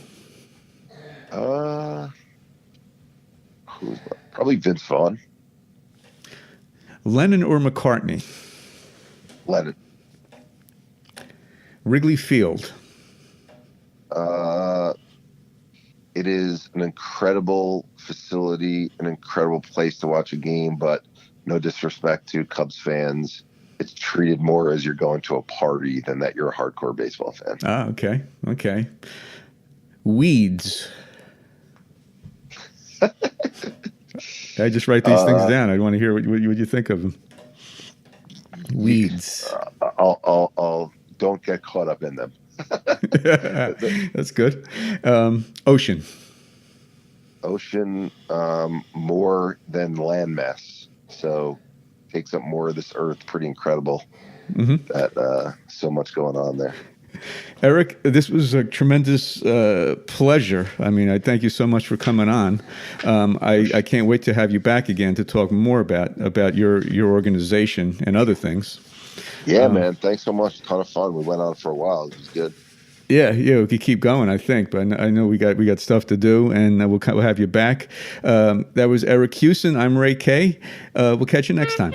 Probably Vince Vaughn. Lennon or McCartney? Lennon. Wrigley Field. It is an incredible facility, an incredible place to watch a game, but no disrespect to Cubs fans, it's treated more as you're going to a party than that you're a hardcore baseball fan. Ah, okay. Weeds. I just write these things down. I want to hear what you think of them. Weeds. I'll don't get caught up in them. That's good. Ocean. More than landmass, so takes up more of this earth. Pretty incredible. That so much going on there. Eric, this was a tremendous pleasure. I mean, I thank you so much for coming on. I can't wait to have you back again to talk more about your organization and other things. Yeah, man. Thanks so much. A ton of fun. We went on for a while. It was good. Yeah, we could keep going, I think, but I know we got stuff to do, and we'll have you back. That was Eric Kussin. I'm Ray Kay. We'll catch you next time.